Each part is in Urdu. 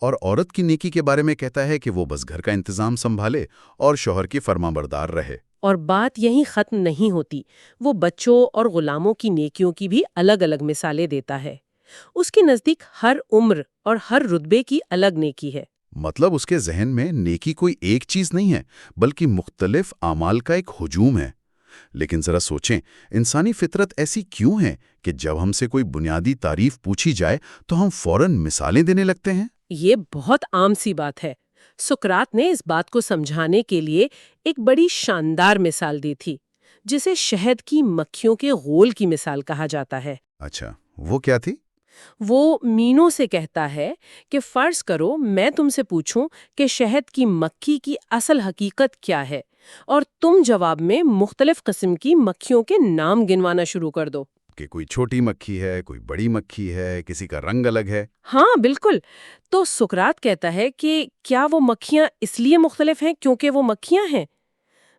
اور عورت کی نیکی کے بارے میں کہتا ہے کہ وہ بس گھر کا انتظام سنبھالے اور شوہر کی فرمانبردار رہے۔ اور بات یہیں ختم نہیں ہوتی، وہ بچوں اور غلاموں کی نیکیوں کی بھی الگ الگ مثالیں دیتا ہے۔ اس کے نزدیک ہر عمر اور ہر رتبے کی الگ نیکی ہے۔ مطلب اس کے ذہن میں نیکی کوئی ایک چیز نہیں ہے، بلکہ مختلف اعمال کا ایک ہجوم ہے۔ لیکن ذرا سوچیں، انسانی فطرت ایسی کیوں ہے کہ جب ہم سے کوئی بنیادی تعریف پوچھی جائے تو ہم فوراً مثالیں دینے لگتے ہیں؟ یہ بہت عام سی بات ہے۔ سقراط نے اس بات کو سمجھانے کے لیے ایک بڑی شاندار مثال دی تھی، جسے شہد کی مکھیوں کے غول کی مثال کہا جاتا ہے۔ اچھا، وہ کیا تھی؟ وہ مینوں سے کہتا ہے کہ فرض کرو میں تم سے پوچھوں کہ شہد کی مکھی کی اصل حقیقت کیا ہے، اور تم جواب میں مختلف قسم کی مکھیوں کے نام گنوانا شروع کر دو۔ کہ کوئی چھوٹی مکھی ہے، کوئی بڑی مکھی ہے، کسی کا رنگ الگ ہے۔ ہاں بالکل۔ تو سقراط کہتا ہے کہ کیا وہ مکھیاں اس لیے مختلف ہیں کیونکہ وہ مکھیاں ہیں؟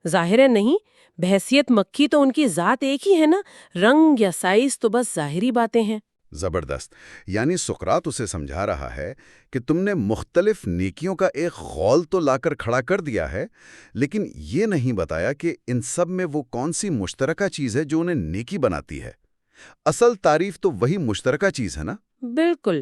ظاہر ہے نہیں، بحیثیت مکھی تو ان کی ذات ایک ہی ہے نا، رنگ یا سائز تو بس ظاہری باتیں ہیں۔ زبردست! یعنی سقراط اسے سمجھا رہا ہے کہ تم نے مختلف نیکیوں کا ایک غول تو لا کر کھڑا کر دیا ہے، لیکن یہ نہیں بتایا کہ ان سب میں وہ کون سی مشترکہ چیز ہے جو انہیں نیکی بناتی ہے۔ اصل تعریف تو وہی مشترکہ چیز ہے نا؟ بالکل۔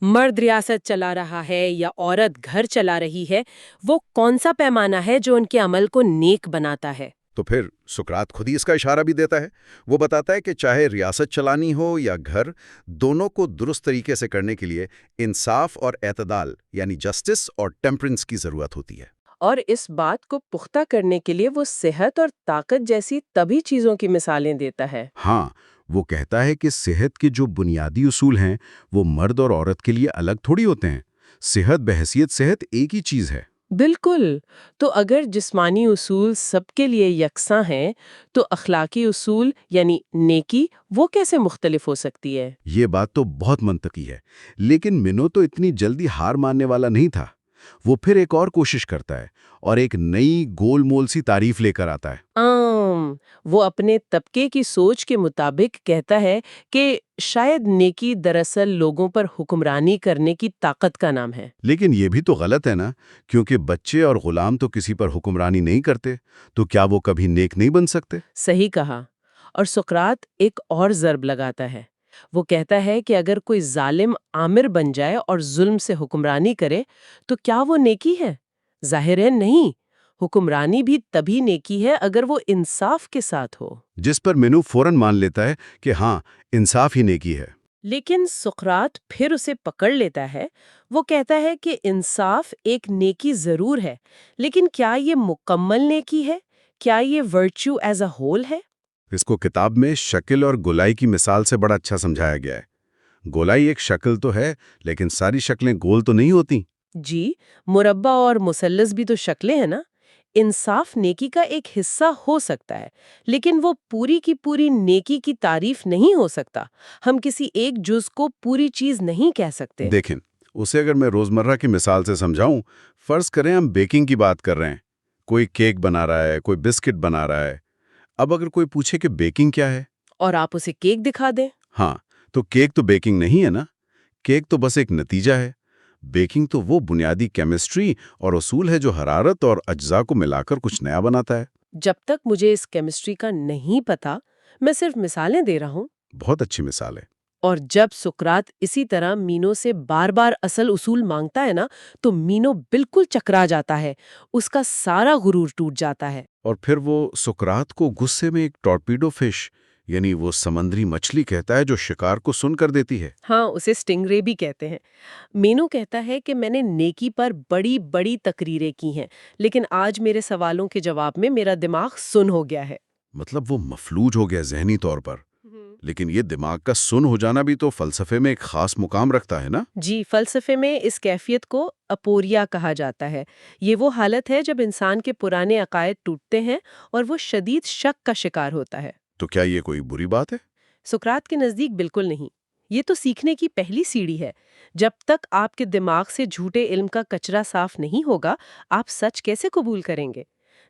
مرد ریاست چلا رہا ہے یا عورت گھر چلا رہی ہے، وہ کون سا پیمانہ ہے جو ان کے عمل کو نیک بناتا ہے؟ تو پھر سقراط خود ہی اس کا اشارہ بھی دیتا ہے۔ وہ بتاتا ہے کہ چاہے ریاست چلانی ہو یا گھر، دونوں کو درست طریقے سے کرنے کے لیے انصاف اور اعتدال یعنی جسٹس اور ٹیمپرنس کی ضرورت ہوتی ہے۔ اور اس بات کو پختہ کرنے کے لیے وہ صحت اور طاقت جیسی طبی چیزوں کی مثالیں دیتا ہے۔ ہاں، وہ کہتا ہے کہ صحت کے جو بنیادی اصول ہیں وہ مرد اور عورت کے لیے الگ تھوڑی ہوتے ہیں۔ صحت بحیثیت صحت ایک ہی چیز ہے۔ بالکل۔ تو اگر جسمانی اصول سب کے لیے یکساں ہیں تو اخلاقی اصول یعنی نیکی وہ کیسے مختلف ہو سکتی ہے؟ یہ بات تو بہت منطقی ہے، لیکن منو تو اتنی جلدی ہار ماننے والا نہیں تھا۔ وہ پھر ایک اور کوشش کرتا ہے اور ایک نئی گول مول سی تعریف لے کر آتا ہے۔ وہ اپنے طبقے کی سوچ کے مطابق کہتا ہے کہ شاید نیکی دراصل لوگوں پر حکمرانی کرنے کی طاقت کا نام ہے۔ لیکن یہ بھی تو غلط ہے نا، کیونکہ بچے اور غلام تو کسی پر حکمرانی نہیں کرتے، تو کیا وہ کبھی نیک نہیں بن سکتے؟ صحیح کہا۔ اور سقراط ایک اور ضرب لگاتا ہے۔ وہ کہتا ہے کہ اگر کوئی ظالم آمر بن جائے اور ظلم سے حکمرانی کرے تو کیا وہ نیکی ہے؟ ظاہر ہے نہیں۔ حکمرانی بھی تبھی نیکی ہے اگر وہ انصاف کے ساتھ ہو۔ جس پر منو فوراً مان لیتا ہے کہ ہاں، انصاف ہی نیکی ہے۔ لیکن سقراط پھر اسے پکڑ لیتا ہے۔ وہ کہتا ہے کہ انصاف ایک نیکی ضرور ہے، لیکن کیا یہ مکمل نیکی ہے؟ کیا یہ ورچو ایز اے ہول ہے؟ اس کو کتاب میں شکل اور گولائی کی مثال سے بڑا اچھا سمجھایا گیا ہے۔ گولائی ایک شکل تو ہے، لیکن ساری شکلیں گول تو نہیں ہوتی۔ جی، مربع اور مثلث بھی تو شکلیں ہیں نا۔ انصاف نیکی کا ایک حصہ ہو سکتا ہے، لیکن وہ پوری کی پوری نیکی کی تعریف نہیں ہو سکتا۔ ہم کسی ایک جز کو پوری چیز نہیں کہہ سکتے۔ دیکھیں، اسے اگر میں روزمرہ کی مثال سے سمجھاؤں، فرض کریں ہم بیکنگ کی بات کر رہے ہیں۔ کوئی کیک بنا رہا ہے، کوئی بسکٹ بنا رہا ہے۔ اب اگر کوئی پوچھے کہ بیکنگ کیا ہے؟ اور آپ اسے کیک دکھا دیں؟ ہاں، تو کیک تو بیکنگ نہیں ہے نا۔ کیک تو بس ایک نتیجہ ہے۔ بیکنگ تو وہ بنیادی کیمسٹری اور اصول ہے جو حرارت اور اجزاء کو ملا کر کچھ نیا بناتا ہے۔ جب تک مجھے اس کیمسٹری کا نہیں پتا، میں صرف مثالیں دے رہا ہوں۔ بہت اچھی مثال ہے۔ اور جب سقراط اسی طرح مینو سے بار بار اصل اصول مانگتا ہے نا، تو مینو بالکل چکرا جاتا ہے، اس کا سارا غرور ٹوٹ جاتا ہے۔ اور پھر وہ سقراط کو غصے میں ایک ٹارپیڈو فش یعنی وہ سمندری مچھلی کہتا ہے جو شکار کو سن کر دیتی ہے۔ ہاں، اسے سٹنگ رے بھی کہتے ہیں۔ مینو کہتا ہے کہ میں نے نیکی پر بڑی بڑی تقریریں کی ہیں، لیکن آج میرے سوالوں کے جواب میں میرا دماغ سن ہو گیا ہے۔ مطلب وہ مفلوج ہو گیا ذہنی طور پر۔ لیکن یہ دماغ کا سن ہو جانا بھی تو فلسفے میں ایک خاص مقام رکھتا ہے نا؟ جی، فلسفے میں اس کیفیت کو اپوریا کہا جاتا ہے۔ یہ وہ حالت ہے جب انسان کے پرانے عقائد ٹوٹتے ہیں اور وہ شدید شک کا شکار ہوتا ہے۔ تو کیا یہ کوئی بری بات ہے؟ سقراط کے نزدیک بالکل نہیں۔ یہ تو سیکھنے کی پہلی سیڑھی ہے۔ جب تک آپ کے دماغ سے جھوٹے علم کا کچرا صاف نہیں ہوگا، آپ سچ کیسے قبول کریں گے؟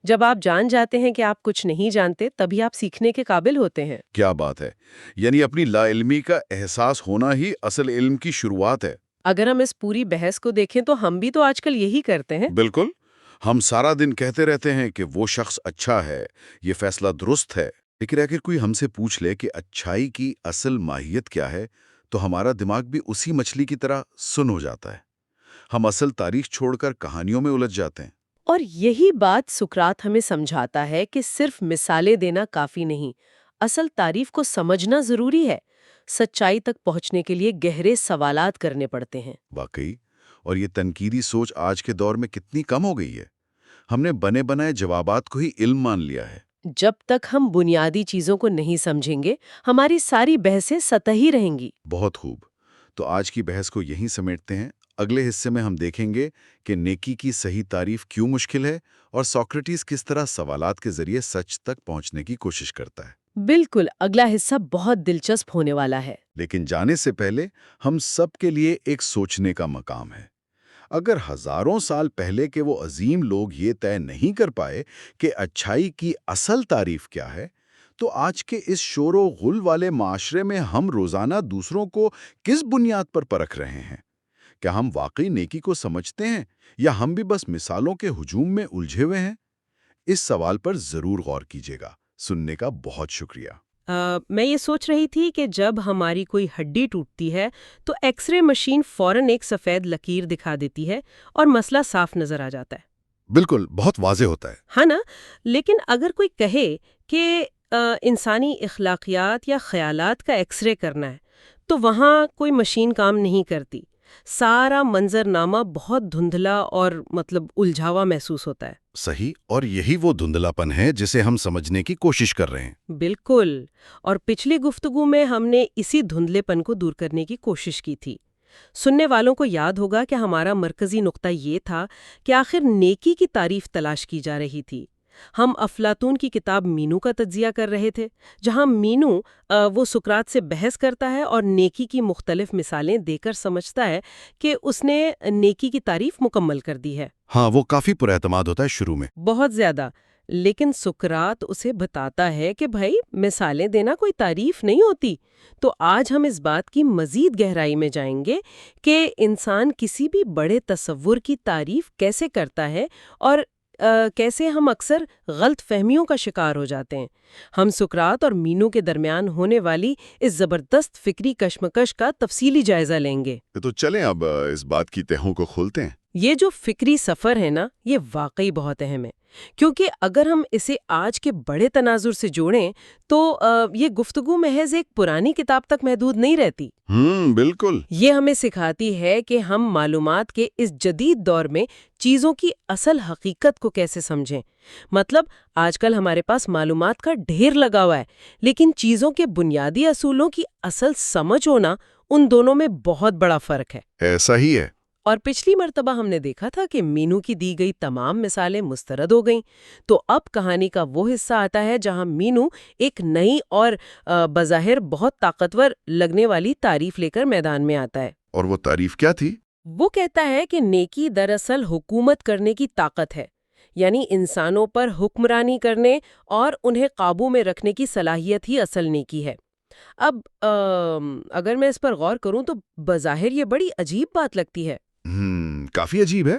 جب آپ جان جاتے ہیں کہ آپ کچھ نہیں جانتے، تبھی آپ سیکھنے کے قابل ہوتے ہیں۔ کیا بات ہے! یعنی اپنی لا علمی کا احساس ہونا ہی اصل علم کی شروعات ہے۔ اگر ہم اس پوری بحث کو دیکھیں تو ہم بھی تو آج کل یہی کرتے ہیں۔ بالکل. ہم سارا دن کہتے رہتے ہیں کہ وہ شخص اچھا ہے، یہ فیصلہ درست ہے، لیکن اگر کوئی ہم سے پوچھ لے کہ اچھائی کی اصل ماہیت کیا ہے تو ہمارا دماغ بھی اسی مچھلی کی طرح سن ہو جاتا ہے. ہم اصل تاریخ چھوڑ کر کہانیوں میں الجھ جاتے ہیں. اور یہی بات سقراط ہمیں سمجھاتا ہے کہ صرف مثالیں دینا کافی نہیں، اصل تعریف کو سمجھنا ضروری ہے۔ سچائی تک پہنچنے کے لیے گہرے سوالات کرنے پڑتے ہیں۔ واقعی. اور یہ تنقیدی سوچ آج کے دور میں کتنی کم ہو گئی ہے. ہم نے بنے بنائے جوابات کو ہی علم مان لیا ہے. جب تک ہم بنیادی چیزوں کو نہیں سمجھیں گے، ہماری ساری بحثیں سطحی رہیں گی۔ بہت خوب. تو آج کی بحث کو یہیں سمیٹتے ہیں. اگلے حصے میں ہم دیکھیں گے کہ نیکی کی صحیح تعریف کیوں مشکل ہے اور سوکریٹس کس طرح سوالات کے ذریعے سچ تک پہنچنے کی کوشش کرتا ہے. بالکل، اگلا حصہ بہت دلچسپ ہونے والا ہے۔ لیکن جانے سے پہلے ہم سب کے لیے ایک سوچنے کا مقام ہے. اگر ہزاروں سال پہلے کے وہ عظیم لوگ یہ طے نہیں کر پائے کہ اچھائی کی اصل تعریف کیا ہے، تو آج کے اس شور و غل والے معاشرے میں ہم روزانہ دوسروں کو کس بنیاد پر پرکھ رہے ہیں؟ کیا ہم واقعی نیکی کو سمجھتے ہیں یا ہم بھی بس مثالوں کے ہجوم میں الجھے ہوئے ہیں؟ اس سوال پر ضرور غور کیجیے گا. سننے کا بہت شکریہ. میں یہ سوچ رہی تھی کہ جب ہماری کوئی ہڈی ٹوٹتی ہے تو ایکس رے مشین فوراً ایک سفید لکیر دکھا دیتی ہے اور مسئلہ صاف نظر آ جاتا ہے۔ بالکل، بہت واضح ہوتا ہے. ہاں نا؟ لیکن اگر کوئی کہے کہ انسانی اخلاقیات یا خیالات کا ایکس رے کرنا ہے تو وہاں کوئی مشین کام نہیں کرتی۔ سارا منظرنامہ بہت دھندلا اور الجھاوا محسوس ہوتا ہے۔ صحیح. اور یہی وہ دھندلاپن ہے جسے ہم سمجھنے کی کوشش کر رہے ہیں. بالکل. اور پچھلی گفتگو میں ہم نے اسی دھندلے پن کو دور کرنے کی کوشش کی تھی۔ سننے والوں کو یاد ہوگا کہ ہمارا مرکزی نقطہ یہ تھا کہ آخر نیکی کی تعریف تلاش کی جا رہی تھی۔ ہم افلاطون کی کتاب مینو کا تجزیہ کر رہے تھے، جہاں مینو وہ سقراط سے بحث کرتا ہے اور نیکی کی مختلف مثالیں دے کر سمجھتا ہے کہ اس نے نیکی کی تعریف مکمل کر دی ہے۔ ہاں، وہ کافی پر اعتماد ہوتا ہے شروع میں. بہت زیادہ. لیکن سقراط اسے بتاتا ہے کہ بھائی مثالیں دینا کوئی تعریف نہیں ہوتی۔ تو آج ہم اس بات کی مزید گہرائی میں جائیں گے کہ انسان کسی بھی بڑے تصور کی تعریف کیسے کرتا ہے اور کیسے ہم اکثر غلط فہمیوں کا شکار ہو جاتے ہیں۔ ہم سقراط اور مینو کے درمیان ہونے والی اس زبردست فکری کشمکش کا تفصیلی جائزہ لیں گے۔ تو چلیں اب اس بات کی تہوں کو کھولتے ہیں. یہ جو فکری سفر ہے نا، یہ واقعی بہت اہم ہے، کیونکہ اگر ہم اسے آج کے بڑے تناظر سے جوڑیں تو یہ گفتگو محض ایک پرانی کتاب تک محدود نہیں رہتی۔ بالکل. یہ ہمیں سکھاتی ہے کہ ہم معلومات کے اس جدید دور میں چیزوں کی اصل حقیقت کو کیسے سمجھیں۔ آج کل ہمارے پاس معلومات کا ڈھیر لگا ہوا ہے، لیکن چیزوں کے بنیادی اصولوں کی اصل سمجھ ہونا، ان دونوں میں بہت بڑا فرق ہے۔ ایسا ہی ہے. اور پچھلی مرتبہ ہم نے دیکھا تھا کہ مینو کی دی گئی تمام مثالیں مسترد ہو گئیں، تو اب کہانی کا وہ حصہ آتا ہے جہاں مینو ایک نئی اور بظاہر بہت طاقتور لگنے والی تعریف لے کر میدان میں آتا ہے۔ اور وہ تعریف کیا تھی؟ وہ کہتا ہے کہ نیکی دراصل حکومت کرنے کی طاقت ہے، یعنی انسانوں پر حکمرانی کرنے اور انہیں قابو میں رکھنے کی صلاحیت ہی اصل نیکی ہے۔ اب اگر میں اس پر غور کروں تو بظاہر یہ بڑی عجیب بات لگتی ہے۔ کافی عجیب ہے.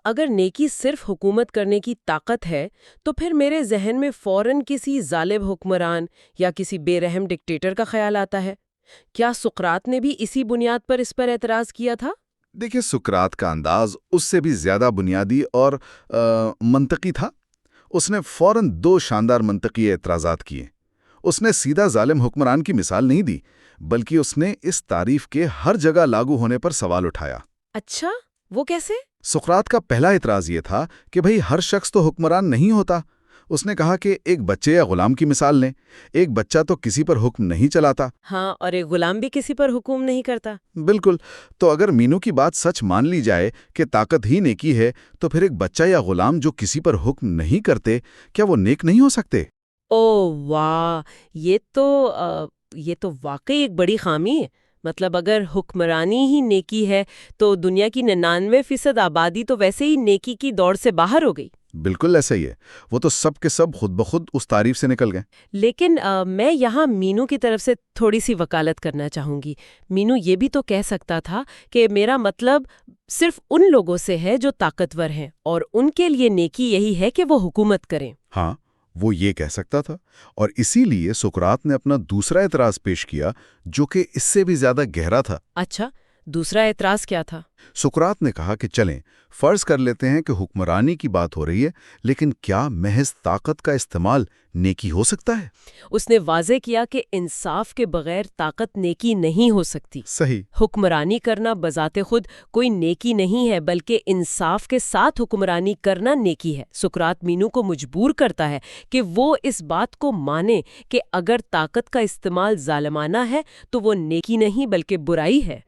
اگر نیکی صرف حکومت کرنے کی طاقت ہے تو پھر میرے ذہن میں فوراً کسی ظالم حکمران یا کسی بے رحم ڈکٹیٹر کا خیال آتا ہے۔ کیا سقراط نے بھی اسی بنیاد پر اس پر اعتراض کیا تھا؟ دیکھیں، سقراط کا انداز اس سے بھی زیادہ بنیادی اور منطقی تھا. اس نے فوراً 2 شاندار منطقی اعتراضات کیے. اس نے سیدھا ظالم حکمران کی مثال نہیں دی، بلکہ اس نے اس تعریف کے ہر جگہ لاگو ہونے پر سوال اٹھایا۔ اچھا، وہ کیسے؟ سقراط کا پہلا اعتراض یہ تھا کہ بھئی ہر شخص تو حکمران نہیں ہوتا۔ اس نے کہا کہ ایک بچے یا غلام کی مثال لیں، ایک بچہ تو کسی پر حکم نہیں چلاتا۔ ہاں، اور ایک غلام بھی کسی پر حکم نہیں کرتا۔ بالکل۔ تو اگر مینو کی بات سچ مان لی جائے کہ طاقت ہی نیکی ہے، تو پھر ایک بچہ یا غلام جو کسی پر حکم نہیں کرتے، کیا وہ نیک نہیں ہو سکتے؟ او واہ، یہ تو واقعی ایک بڑی خامی ہے۔ اگر حکمرانی ہی نیکی ہے تو دنیا کی 99% آبادی تو ویسے ہی نیکی کی دوڑ سے باہر ہو گئی۔ بالکل ایسا ہی ہے. وہ تو سب کے سب خود بخود اس تعریف سے نکل گئے. لیکن میں یہاں مینو کی طرف سے تھوڑی سی وکالت کرنا چاہوں گی. مینو یہ بھی تو کہہ سکتا تھا کہ میرا مطلب صرف ان لوگوں سے ہے جو طاقتور ہیں، اور ان کے لیے نیکی یہی ہے کہ وہ حکومت کریں. ہاں، وہ یہ کہہ سکتا تھا، اور اسی لیے سقراط نے اپنا دوسرا اعتراض پیش کیا جو کہ اس سے بھی زیادہ گہرا تھا. اچھا، دوسرا اعتراض کیا تھا؟ سقراط نے کہا کہ چلیں فرض کر لیتے ہیں کہ حکمرانی کی بات ہو رہی ہے، لیکن کیا محض طاقت کا استعمال نیکی ہو سکتا ہے؟ اس نے واضح کیا کہ انصاف کے بغیر طاقت نیکی نہیں ہو سکتی. صحیح. حکمرانی کرنا بذات خود کوئی نیکی نہیں ہے، بلکہ انصاف کے ساتھ حکمرانی کرنا نیکی ہے. سقراط مینو کو مجبور کرتا ہے کہ وہ اس بات کو مانے کہ اگر طاقت کا استعمال ظالمانہ ہے تو وہ نیکی نہیں بلکہ برائی ہے.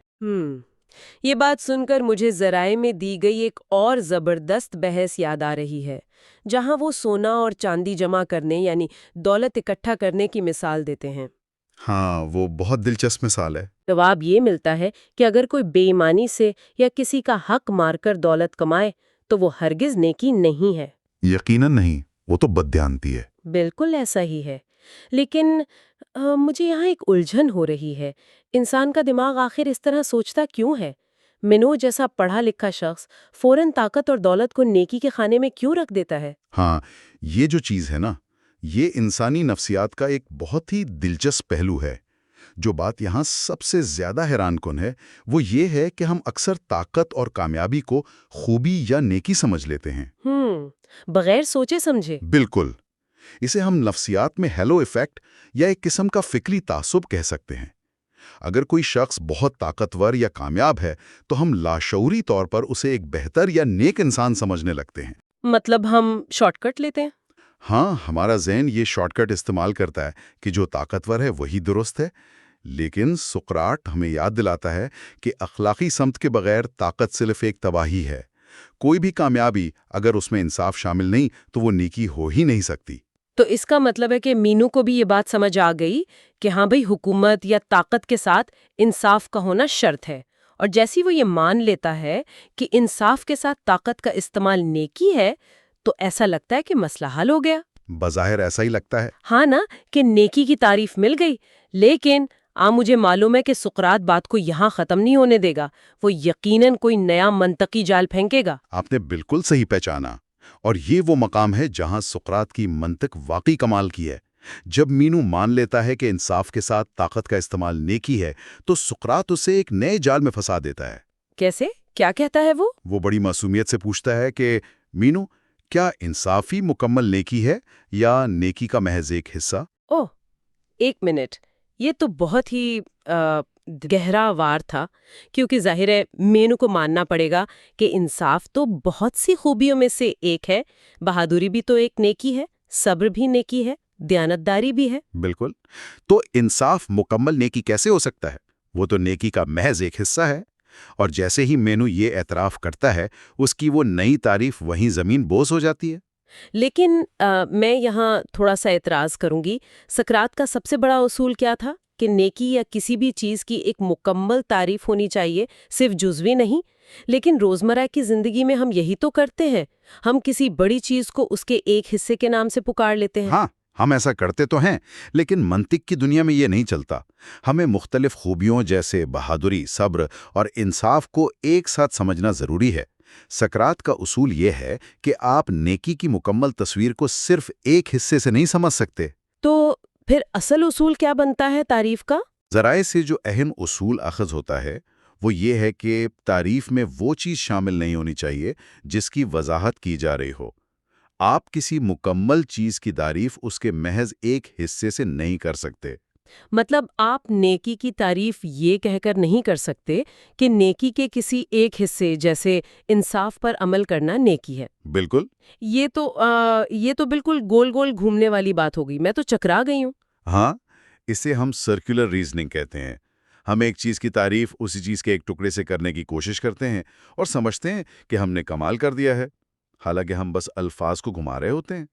یہ بات سن کر مجھے ذرائع میں دی گئی ایک اور زبردست بحث یاد آ رہی ہے، جہاں وہ سونا اور چاندی جمع کرنے یعنی دولت اکٹھا کرنے کی مثال دیتے ہیں. ہاں، وہ بہت دلچسپ مثال ہے. جواب یہ ملتا ہے کہ اگر کوئی بے ایمانی سے یا کسی کا حق مار کر دولت کمائے تو وہ ہرگز نیکی نہیں ہے. یقیناً نہیں، وہ تو بددیانتی ہے. بالکل ایسا ہی ہے. لیکن مجھے یہاں ایک الجھن ہو رہی ہے. انسان کا دماغ آخر اس طرح سوچتا کیوں ہے؟ منو جیسا پڑھا لکھا شخص فوراً طاقت اور دولت کو نیکی کے خانے میں کیوں رکھ دیتا ہے؟ ہاں، یہ جو چیز ہے نا، یہ انسانی نفسیات کا ایک بہت ہی دلچسپ پہلو ہے. جو بات یہاں سب سے زیادہ حیران کن ہے وہ یہ ہے کہ ہم اکثر طاقت اور کامیابی کو خوبی یا نیکی سمجھ لیتے ہیں. بغیر سوچے سمجھے. بالکل. اسے ہم نفسیات میں ہیلو ایفیکٹ یا ایک قسم کا فکری تعصب کہہ سکتے ہیں. اگر کوئی شخص بہت طاقتور یا کامیاب ہے تو ہم لاشعوری طور پر اسے ایک بہتر یا نیک انسان سمجھنے لگتے ہیں. مطلب ہم شارٹ کٹ لیتے ہیں؟ ہاں، ہمارا ذہن یہ شارٹ کٹ استعمال کرتا ہے کہ جو طاقتور ہے وہی درست ہے. لیکن سقراط ہمیں یاد دلاتا ہے کہ اخلاقی سمت کے بغیر طاقت صرف ایک تباہی ہے. کوئی بھی کامیابی اگر اس میں انصاف شامل نہیں تو وہ نیکی ہو ہی نہیں سکتی. تو اس کا مطلب ہے کہ مینو کو بھی یہ بات سمجھ آ گئی کہ ہاں بھئی حکومت یا طاقت کے ساتھ انصاف کا ہونا شرط ہے، اور جیسی وہ یہ مان لیتا ہے کہ انصاف کے ساتھ طاقت کا استعمال نیکی ہے تو ایسا لگتا ہے کہ مسئلہ حل ہو گیا. بظاہر ایسا ہی لگتا ہے. ہاں نا، کہ نیکی کی تعریف مل گئی. لیکن مجھے معلوم ہے کہ سقراط بات کو یہاں ختم نہیں ہونے دے گا. وہ یقیناً کوئی نیا منطقی جال پھینکے گا. آپ نے بالکل صحیح پہچانا، اور یہ وہ مقام ہے جہاں سقراط کی منطق واقعی کمال کی ہے. جب مینو مان لیتا ہے کہ انصاف کے ساتھ طاقت کا استعمال نیکی ہے تو سقراط اسے ایک نئے جال میں پھنسا دیتا ہے. کیسے؟ کیا کہتا ہے وہ؟ وہ بڑی معصومیت سے پوچھتا ہے کہ مینو، کیا انصافی مکمل نیکی ہے یا نیکی کا محض ایک حصہ؟ اوہ، ایک منٹ، یہ تو بہت ہی گہرا وار تھا، کیونکہ ظاہر ہے مینو کو ماننا پڑے گا کہ انصاف تو بہت سی خوبیوں میں سے ایک ہے. بہادری بھی تو ایک نیکی ہے، صبر بھی نیکی ہے، دیانتداری بھی ہے. بالکل. تو انصاف مکمل نیکی کیسے ہو سکتا ہے؟ وہ تو نیکی کا محض ایک حصہ ہے. اور جیسے ہی مینو یہ اعتراف کرتا ہے اس کی وہ نئی تعریف وہیں زمین بوس ہو جاتی ہے. لیکن میں یہاں تھوڑا سا اعتراض کروں گی. سقراط کا سب سے بڑا اصول کیا تھا؟ کہ نیکی یا کسی بھی چیز کی ایک مکمل تعریف ہونی چاہیے، صرف جزوی نہیں. لیکن روزمرہ کی زندگی میں ہم یہی تو کرتے ہیں. ہم کسی بڑی چیز کو اس کے ایک حصے کے نام سے پکار لیتے ہیں. ہاں، ہم ایسا کرتے تو ہیں، لیکن منطق کی دنیا میں یہ نہیں چلتا. ہمیں مختلف خوبیوں جیسے بہادری، صبر اور انصاف کو ایک ساتھ سمجھنا ضروری ہے. سقراط کا اصول یہ ہے کہ آپ نیکی کی مکمل تصویر کو صرف ایک حصے سے نہیں سمجھ سکتے. تو پھر اصل اصول کیا بنتا ہے تعریف کا؟ ذرائع سے جو اہم اصول اخذ ہوتا ہے وہ یہ ہے کہ تعریف میں وہ چیز شامل نہیں ہونی چاہیے جس کی وضاحت کی جا رہی ہو. آپ کسی مکمل چیز کی تعریف اس کے محض ایک حصے سے نہیں کر سکتے. مطلب آپ نیکی کی تعریف یہ کہہ کر نہیں کر سکتے کہ نیکی کے کسی ایک حصے جیسے انصاف پر عمل کرنا نیکی ہے. بالکل. یہ تو بالکل گول گول گھومنے والی بات ہو گئی. میں تو چکرا گئی ہوں. ہاں، اسے ہم سرکولر ریزننگ کہتے ہیں. ہم ایک چیز کی تعریف اسی چیز کے ایک ٹکڑے سے کرنے کی کوشش کرتے ہیں اور سمجھتے ہیں کہ ہم نے کمال کر دیا ہے، حالانکہ ہم بس الفاظ کو گھما رہے ہوتے ہیں.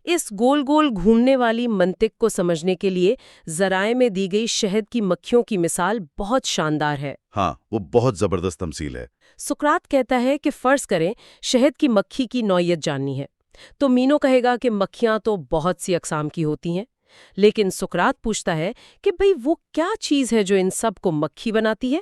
اس گول گول گھومنے والی منطق کو سمجھنے کے لیے ذرائع میں دی گئی شہد کی مکھیوں کی مثال بہت شاندار ہے. ہاں، وہ بہت زبردست تمثیل ہے. سقراط کہتا ہے کہ فرض کریں شہد کی مکھی کی نوعیت جاننی ہے. تو مینو کہے گا کہ مکھیاں تو بہت سی اقسام کی ہوتی ہیں، لیکن سقراط پوچھتا ہے کہ بھئی وہ کیا چیز ہے جو ان سب کو مکھی بناتی ہے؟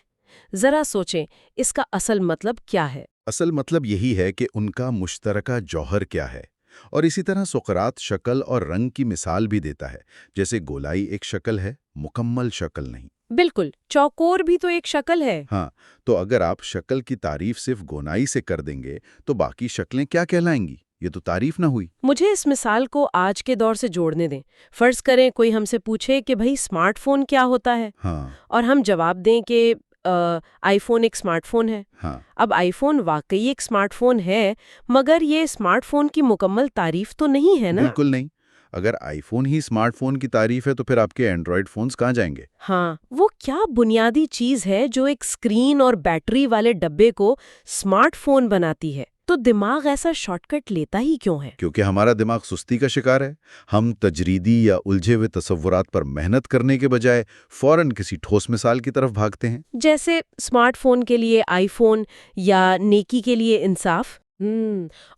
ذرا سوچیں، اس کا اصل مطلب کیا ہے؟ اصل مطلب یہی ہے کہ ان کا مشترکہ جوہر کیا ہے، اور اسی طرح سقراط شکل اور رنگ کی مثال بھی دیتا ہے، جیسے گولائی ایک شکل ہے، مکمل شکل نہیں۔ بالکل، چوکور بھی تو ایک شکل ہے۔ ہاں، تو اگر آپ شکل کی تعریف صرف گونائی سے کر دیں گے تو باقی شکلیں کیا کہلائیں گی؟ یہ تو تعریف نہ ہوئی۔ مجھے اس مثال کو آج کے دور سے جوڑنے دیں۔ فرض کریں کوئی ہم سے پوچھے کہ بھئی اسمارٹ فون کیا ہوتا ہے، ہاں اور ہم جواب دیں کہ آئی فون ایک اسمارٹ فون ہے۔ ہاں اب آئی فون واقعی ایک اسمارٹ فون ہے، مگر یہ اسمارٹ فون کی مکمل تعریف تو نہیں ہے نا؟ بالکل نہیں۔ اگر آئی فون ہی اسمارٹ فون کی تعریف ہے تو پھر آپ کے اینڈرائیڈ فونز کہاں جائیں گے؟ ہاں، وہ کیا بنیادی چیز ہے جو ایک اسکرین اور بیٹری والے ڈبے کو اسمارٹ فون بناتی ہے؟ تو دماغ ایسا شارٹ کٹ لیتا ہی کیوں ہے؟ کیونکہ ہمارا دماغ سستی کا شکار ہے۔ ہم تجریدی یا الجھے ہوئے تصورات پر محنت کرنے کے بجائے فوراً کسی ٹھوس مثال کی طرف بھاگتے ہیں۔ جیسے اسمارٹ فون کے لیے آئی فون یا نیکی کے لیے انصاف۔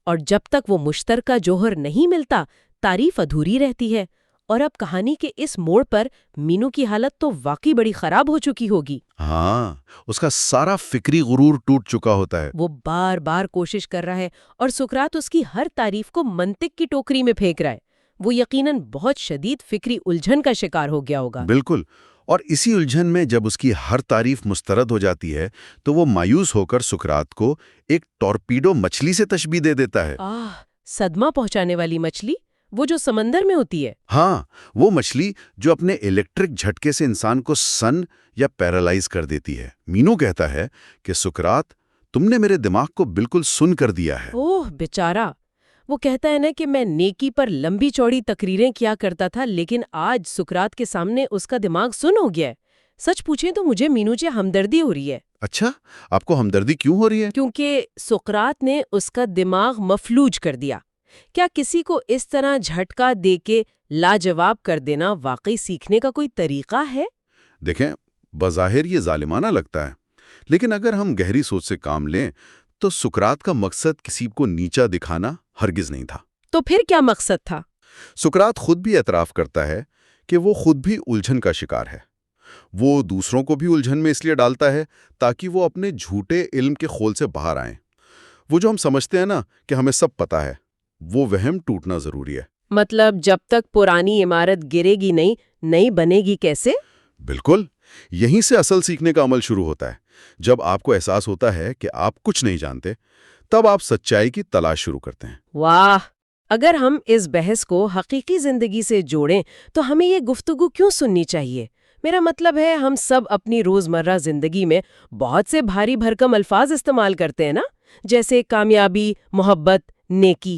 اور جب تک وہ مشترکہ جوہر نہیں ملتا، تعریف ادھوری رہتی ہے۔ اور اب کہانی کے اس موڑ پر مینو کی حالت تو واقعی بڑی خراب ہو چکی ہوگی۔ ہاں، اس کا سارا فکری غرور ٹوٹ چکا ہوتا ہے۔ وہ بار بار کوشش کر رہا ہے اور سقراط اس کی ہر تعریف کو منطق کی ٹوکری میں پھینک رہا ہے۔ وہ یقیناً بہت شدید فکری الجھن کا شکار ہو گیا ہوگا۔ بالکل، اور اسی الجھن میں جب اس کی ہر تعریف مسترد ہو جاتی ہے تو وہ مایوس ہو کر سقراط کو ایک ٹورپیڈو مچھلی سے تشبیہ دے دیتا ہے۔ صدمہ پہنچانے والی مچھلی، وہ جو سمندر میں ہوتی ہے؟ ہاں، وہ مچھلی جو اپنے الیکٹرک جھٹکے سے انسان کو سن یا پیرالائز کر دیتی ہے۔ مینو کہتا ہے کہ سقراط، تم نے میرے دماغ کو بالکل سن کر دیا ہے۔ اوہ بیچارہ! وہ کہتا ہے نا کہ میں نیکی پر لمبی چوڑی تقریریں کیا کرتا تھا، لیکن آج سقراط کے سامنے اس کا دماغ سن ہو گیا ہے۔ سچ پوچھیں تو مجھے مینو سے ہمدردی ہو رہی ہے۔ اچھا، آپ کو ہمدردی کیوں ہو رہی ہے؟ کیونکہ سقراط نے اس کا دماغ مفلوج کر دیا۔ کیا کسی کو اس طرح جھٹکا دے کے لاجواب کر دینا واقعی سیکھنے کا کوئی طریقہ ہے؟ دیکھیں، بظاہر یہ ظالمانہ لگتا ہے، لیکن اگر ہم گہری سوچ سے کام لیں تو سقراط کا مقصد کسی کو نیچا دکھانا ہرگز نہیں تھا۔ تو پھر کیا مقصد تھا؟ سقراط خود بھی اعتراف کرتا ہے کہ وہ خود بھی الجھن کا شکار ہے۔ وہ دوسروں کو بھی الجھن میں اس لیے ڈالتا ہے تاکہ وہ اپنے جھوٹے علم کے خول سے باہر آئیں۔ وہ جو ہم سمجھتے ہیں نا کہ ہمیں سب پتہ ہے، وہ وہم ٹوٹنا ضروری ہے۔ مطلب جب تک پرانی عمارت گرے گی نہیں، نئی بنے گی کیسے؟ بالکل، یہیں سے اصل سیکھنے کا عمل شروع ہوتا ہے۔ جب آپ کو احساس ہوتا ہے کہ آپ کچھ نہیں جانتے، تب آپ سچائی کی تلاش شروع کرتے ہیں۔ واہ! اگر ہم اس بحث کو حقیقی زندگی سے جوڑیں تو ہمیں یہ گفتگو کیوں سننی چاہیے؟ میرا مطلب ہے ہم سب اپنی روزمرہ زندگی میں بہت سے بھاری بھرکم الفاظ استعمال کرتے ہیں نا، جیسے کامیابی، محبت، نیکی۔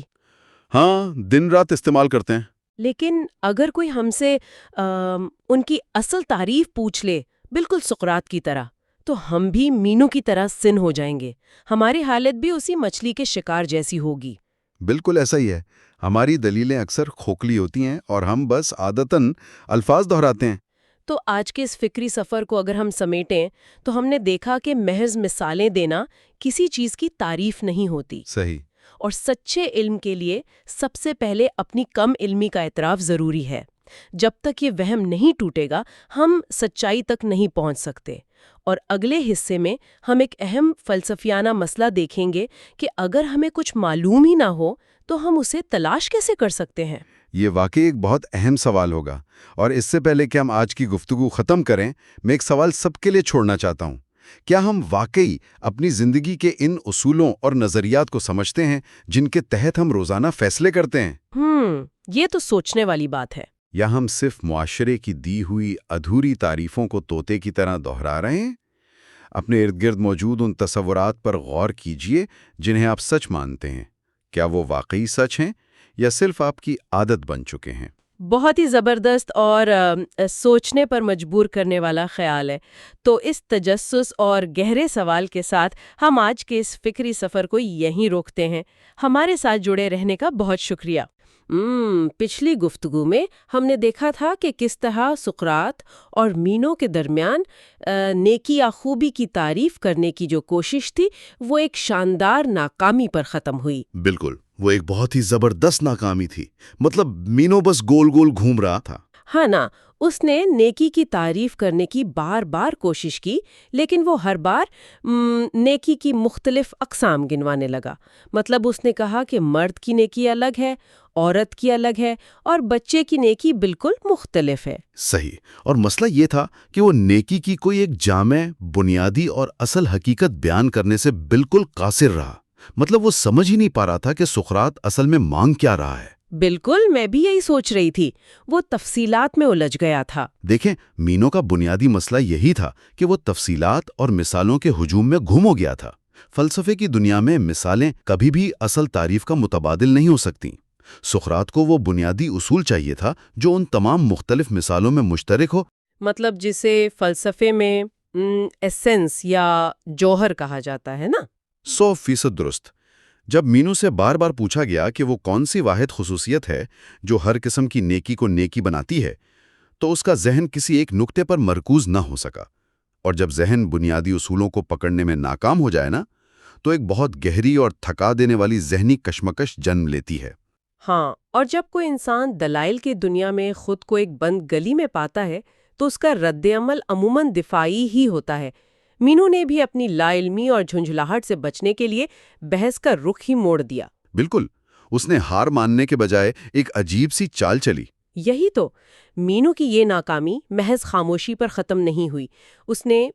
ہاں، دن رات استعمال کرتے ہیں۔ لیکن اگر کوئی ہم سے ان کی اصل تعریف پوچھ لے، بالکل سقراط کی طرح، تو ہم بھی مینو کی طرح سن ہو جائیں گے۔ ہماری حالت بھی اسی مچھلی کے شکار جیسی ہوگی۔ بالکل ایسا ہی ہے۔ ہماری دلیلیں اکثر کھوکھلی ہوتی ہیں اور ہم بس عادتاً الفاظ دہراتے ہیں۔ تو آج کے اس فکری سفر کو اگر ہم سمیٹیں تو ہم نے دیکھا کہ محض مثالیں دینا کسی چیز کی تعریف نہیں ہوتی، صحیح۔ اور سچے علم کے لیے سب سے پہلے اپنی کم علمی کا اعتراف ضروری ہے۔ جب تک یہ وہم نہیں ٹوٹے گا، ہم سچائی تک نہیں پہنچ سکتے۔ اور اگلے حصے میں ہم ایک اہم فلسفیانہ مسئلہ دیکھیں گے کہ اگر ہمیں کچھ معلوم ہی نہ ہو تو ہم اسے تلاش کیسے کر سکتے ہیں؟ یہ واقعی ایک بہت اہم سوال ہوگا، اور اس سے پہلے کہ ہم آج کی گفتگو ختم کریں، میں ایک سوال سب کے لیے چھوڑنا چاہتا ہوں۔ کیا ہم واقعی اپنی زندگی کے ان اصولوں اور نظریات کو سمجھتے ہیں جن کے تحت ہم روزانہ فیصلے کرتے ہیں؟ یہ تو سوچنے والی بات ہے۔ یا ہم صرف معاشرے کی دی ہوئی ادھوری تعریفوں کو طوطے کی طرح دہرا رہے ہیں؟ اپنے ارد گرد موجود ان تصورات پر غور کیجئے جنہیں آپ سچ مانتے ہیں۔ کیا وہ واقعی سچ ہیں یا صرف آپ کی عادت بن چکے ہیں؟ بہت ہی زبردست اور سوچنے پر مجبور کرنے والا خیال ہے۔ تو اس تجسس اور گہرے سوال کے ساتھ ہم آج کے اس فکری سفر کو یہیں روکتے ہیں۔ ہمارے ساتھ جڑے رہنے کا بہت شکریہ۔ پچھلی گفتگو میں ہم نے دیکھا تھا کہ کس طرح سقراط اور مینو کے درمیان نیکی یا خوبی کی تعریف کرنے کی جو کوشش تھی وہ ایک شاندار ناکامی پر ختم ہوئی۔ بالکل، وہ ایک بہت ہی زبردست ناکامی تھی. مطلب مینو بس گول گول گھوم رہا تھا. ہاں نا، اس نے نیکی کی تعریف کرنے کی بار بار کوشش کی، لیکن وہ ہر بار نیکی کی مختلف اقسام گنوانے لگا. مطلب اس نے کہا کہ مرد کی نیکی الگ ہے، عورت کی الگ ہے، اور بچے کی نیکی بالکل مختلف ہے. صحیح. اور مسئلہ یہ تھا کہ وہ نیکی کی کوئی ایک جامع، بنیادی اور اصل حقیقت بیان کرنے سے بالکل قاصر رہا. مطلب وہ سمجھ ہی نہیں پا رہا تھا کہ سقراط اصل میں مانگ کیا رہا ہے. بالکل، میں بھی یہی سوچ رہی تھی. وہ تفصیلات میں الجھ گیا تھا. دیکھیں، مینو کا بنیادی مسئلہ یہی تھا کہ وہ تفصیلات اور مثالوں کے ہجوم میں گم ہو گیا تھا. فلسفے کی دنیا میں مثالیں کبھی بھی اصل تعریف کا متبادل نہیں ہو سکتیں. سقراط کو وہ بنیادی اصول چاہیے تھا جو ان تمام مختلف مثالوں میں مشترک ہو. مطلب جسے فلسفے میں ایسنس یا جوہر کہا جاتا ہے نا. 100% درست. جب مینو سے بار بار پوچھا گیا کہ وہ کون سی واحد خصوصیت ہے جو ہر قسم کی نیکی کو نیکی بناتی ہے، تو اس کا ذہن کسی ایک نقطے پر مرکوز نہ ہو سکا. اور جب ذہن بنیادی اصولوں کو پکڑنے میں ناکام ہو جائے نا، تو ایک بہت گہری اور تھکا دینے والی ذہنی کشمکش جنم لیتی ہے. ہاں، اور جب کوئی انسان دلائل کی دنیا میں خود کو ایک بند گلی میں پاتا ہے تو اس کا رد عمل عموماً دفاعی ہی ہوتا ہے. مینو نے بھی اپنی لا علمی اور جھنجھلاہٹ سے بچنے کے لیے بحث کا رخ ہی موڑ دیا. بالکل. اس نے ہار ماننے کے بجائے ایک عجیب سی چال چلی. یہی تو، مینو کی یہ ناکامی محض خاموشی پر ختم نہیں ہوئی. اس نے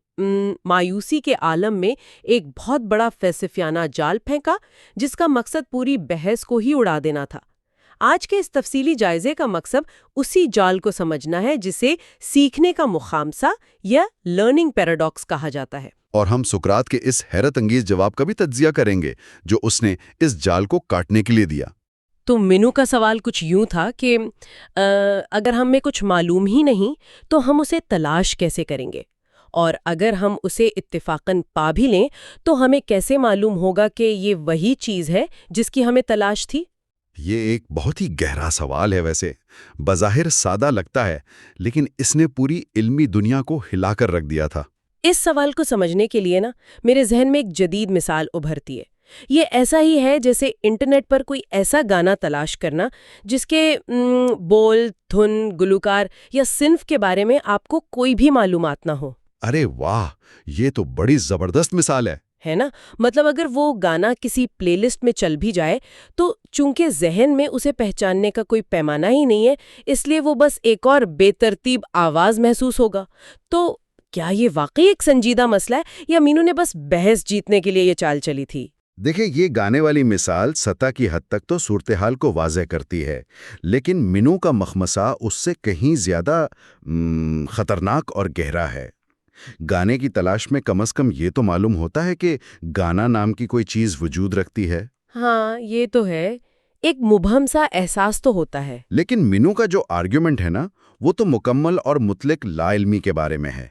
مایوسی کے عالم میں ایک بہت بڑا فلسفیانہ جال پھینکا جس کا مقصد پوری بحث کو ہی اڑا دینا تھا. آج کے اس تفصیلی جائزے کا مقصد اسی جال کو سمجھنا ہے جسے سیکھنے کا مخامسہ یا لرننگ پیراڈاکس کہا جاتا ہے. اور ہم سقراط کے اس حیرت انگیز جواب کا بھی تجزیہ کریں گے جو اس نے اس جال کو کاٹنے کے لیے دیا. تو مینو کا سوال کچھ یوں تھا کہ اگر ہمیں کچھ معلوم ہی نہیں تو ہم اسے تلاش کیسے کریں گے؟ اور اگر ہم اسے اتفاقاً پا بھی لیں تو ہمیں کیسے معلوم ہوگا کہ یہ وہی چیز ہے جس کی ہمیں تلاش تھی؟ یہ ایک بہت ہی گہرا سوال ہے. ویسے بظاہر سادہ لگتا ہے، لیکن اس نے پوری علمی دنیا کو ہلا کر رکھ دیا تھا. اس سوال کو سمجھنے کے لیے نا میرے ذہن میں ایک جدید مثال ابھرتی ہے. یہ ایسا ہی ہے جیسے انٹرنیٹ پر کوئی ایسا گانا تلاش کرنا جس کے بول، دھن، گلوکار یا صنف کے بارے میں آپ کو کوئی بھی معلومات نہ ہو. ارے واہ، یہ تو بڑی زبردست مثال ہے نا؟ مطلب اگر وہ گانا کسی پلے لسٹ میں چل بھی جائے تو چونکہ ذہن میں اسے پہچاننے کا کوئی پیمانہ ہی نہیں ہے، اس لیے وہ بس ایک اور بے ترتیب آواز محسوس ہوگا. تو کیا یہ واقعی ایک سنجیدہ مسئلہ ہے یا مینو نے بس بحث جیتنے کے لیے یہ چال چلی تھی؟ دیکھیں، یہ گانے والی مثال سطح کی حد تک تو صورتحال کو واضح کرتی ہے، لیکن مینو کا مخمصہ اس سے کہیں زیادہ خطرناک اور گہرا ہے. گانے کی تلاش میں کم از کم یہ تو معلوم ہوتا ہے کہ گانا نام کی کوئی چیز وجود رکھتی ہے. ہاں، یہ تو ہے. ایک مبہم سا احساس تو ہوتا ہے. لیکن مینو کا جو آرگیومنٹ ہے نا، وہ تو مکمل اور مطلق لا علمی کے بارے میں ہے.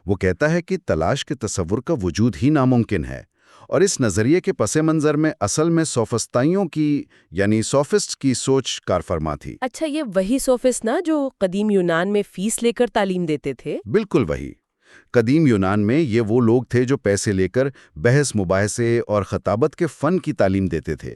وہ کہتا ہے کہ تلاش کے تصور کا وجود ہی ناممکن ہے، اور اس نظریے کے پس منظر میں اصل میں سوفسطائیوں کی یعنی سوفسٹ کی سوچ کارفرما تھی. اچھا، یہ وہی سوفسٹ نا جو قدیم یونان میں فیس لے کر تعلیم دیتے تھے؟ بالکل وہی. قدیم یونان میں یہ وہ لوگ تھے جو پیسے لے کر بحث، مباحثے اور خطابت کے فن کی تعلیم دیتے تھے.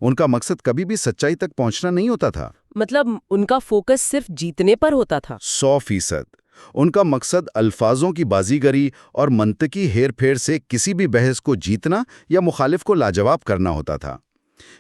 ان کا مقصد کبھی بھی سچائی تک پہنچنا نہیں ہوتا تھا. مطلب ان کا فوکس صرف جیتنے پر ہوتا تھا؟ 100%. ان کا مقصد الفاظوں کی بازیگری اور منطقی ہیر پھیر سے کسی بھی بحث کو جیتنا یا مخالف کو لاجواب کرنا ہوتا تھا.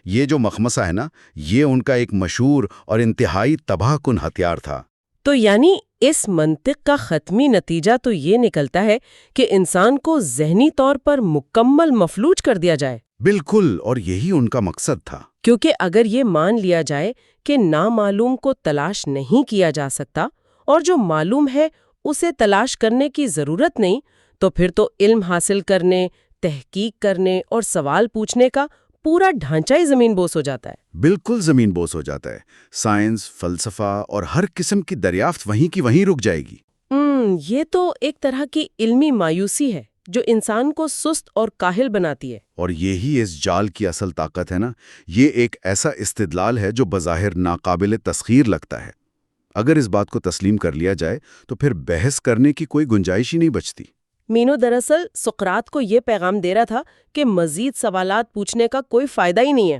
یہ جو مخمصہ ہے نا، یہ ان کا ایک مشہور اور انتہائی تباہ کن ہتھیار تھا. تو یعنی اس منطق کا ختمی نتیجہ تو یہ نکلتا ہے کہ انسان کو ذہنی طور پر مکمل مفلوج کر دیا جائے. بالکل، اور یہی ان کا مقصد تھا. کیونکہ اگر یہ مان لیا جائے کہ نامعلوم کو تلاش نہیں کیا جا سکتا اور جو معلوم ہے اسے تلاش کرنے کی ضرورت نہیں، تو پھر تو علم حاصل کرنے، تحقیق کرنے اور سوال پوچھنے کا پورا ڈھانچہ ہی زمین بوس ہو جاتا ہے. بالکل زمین بوس ہو جاتا ہے. سائنس، فلسفہ اور ہر قسم کی دریافت وہیں کی وہیں رک جائے گی. یہ تو ایک طرح کی علمی مایوسی ہے جو انسان کو سست اور کاہل بناتی ہے. اور یہی اس جال کی اصل طاقت ہے نا. یہ ایک ایسا استدلال ہے جو بظاہر ناقابل تسخیر لگتا ہے. اگر اس بات کو تسلیم کر لیا جائے تو پھر بحث کرنے کی کوئی گنجائش ہی نہیں بچتی. مینو دراصل سقراط کو یہ پیغام دے رہا تھا کہ مزید سوالات پوچھنے کا کوئی فائدہ ہی نہیں ہے.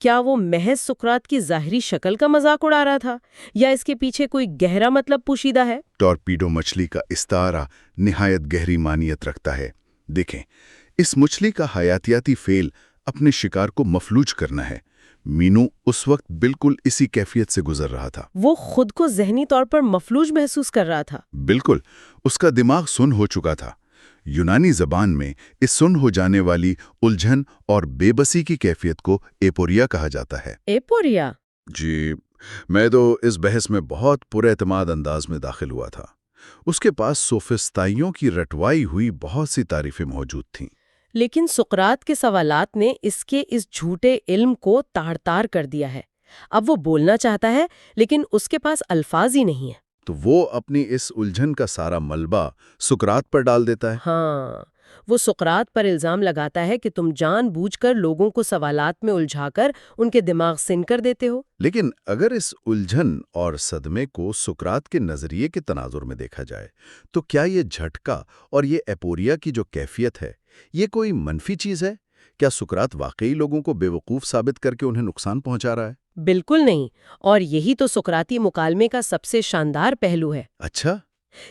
کیا وہ محض سقراط کی ظاہری شکل کا مذاق اڑا رہا تھا یا اس کے پیچھے کوئی گہرا مطلب پوشیدہ ہے؟ ٹورپیڈو مچھلی کا استعارہ نہایت گہری معنیت رکھتا ہے۔ دیکھیں، اس مچھلی کا حیاتیاتی فعل اپنے شکار کو مفلوج کرنا ہے۔ مینو اس وقت بالکل اسی کیفیت سے گزر رہا تھا۔ وہ خود کو ذہنی طور پر مفلوج محسوس کر رہا تھا۔ بالکل، اس کا دماغ سن ہو چکا تھا۔ یونانی زبان میں اس سن ہو جانے والی الجھن اور بے بسی کی کیفیت کو ایپوریا کہا جاتا ہے۔ ایپوریا؟ جی، میں تو اس بحث میں بہت پر اعتماد انداز میں داخل ہوا تھا۔ اس کے پاس سوفسطائیوں کی رٹوائی ہوئی بہت سی تعریفیں موجود تھیں۔ لیکن سقراط کے سوالات نے اس جھوٹے علم کو تاڑ تاڑ کر دیا ہے۔ اب وہ بولنا چاہتا ہے لیکن اس کے پاس الفاظ ہی نہیں ہیں۔ تو وہ اپنی اس الجھن کا سارا ملبہ سقراط پر ڈال دیتا ہے۔ ہاں، وہ سقراط پر الزام لگاتا ہے کہ تم جان بوجھ کر لوگوں کو سوالات میں الجھا کر ان کے دماغ سن کر دیتے ہو۔ لیکن اگر اس الجھن اور صدمے کو سقراط کے نظریے کے تناظر میں دیکھا جائے تو کیا یہ جھٹکا اور یہ ایپوریا کی جو کیفیت ہے، یہ کوئی منفی چیز ہے؟ کیا سقراط واقعی لوگوں کو بے وقوف ثابت کر کے انہیں نقصان پہنچا رہا ہے؟ بالکل نہیں، اور یہی تو سقراطی مکالمے کا سب سے شاندار پہلو ہے۔ اچھا،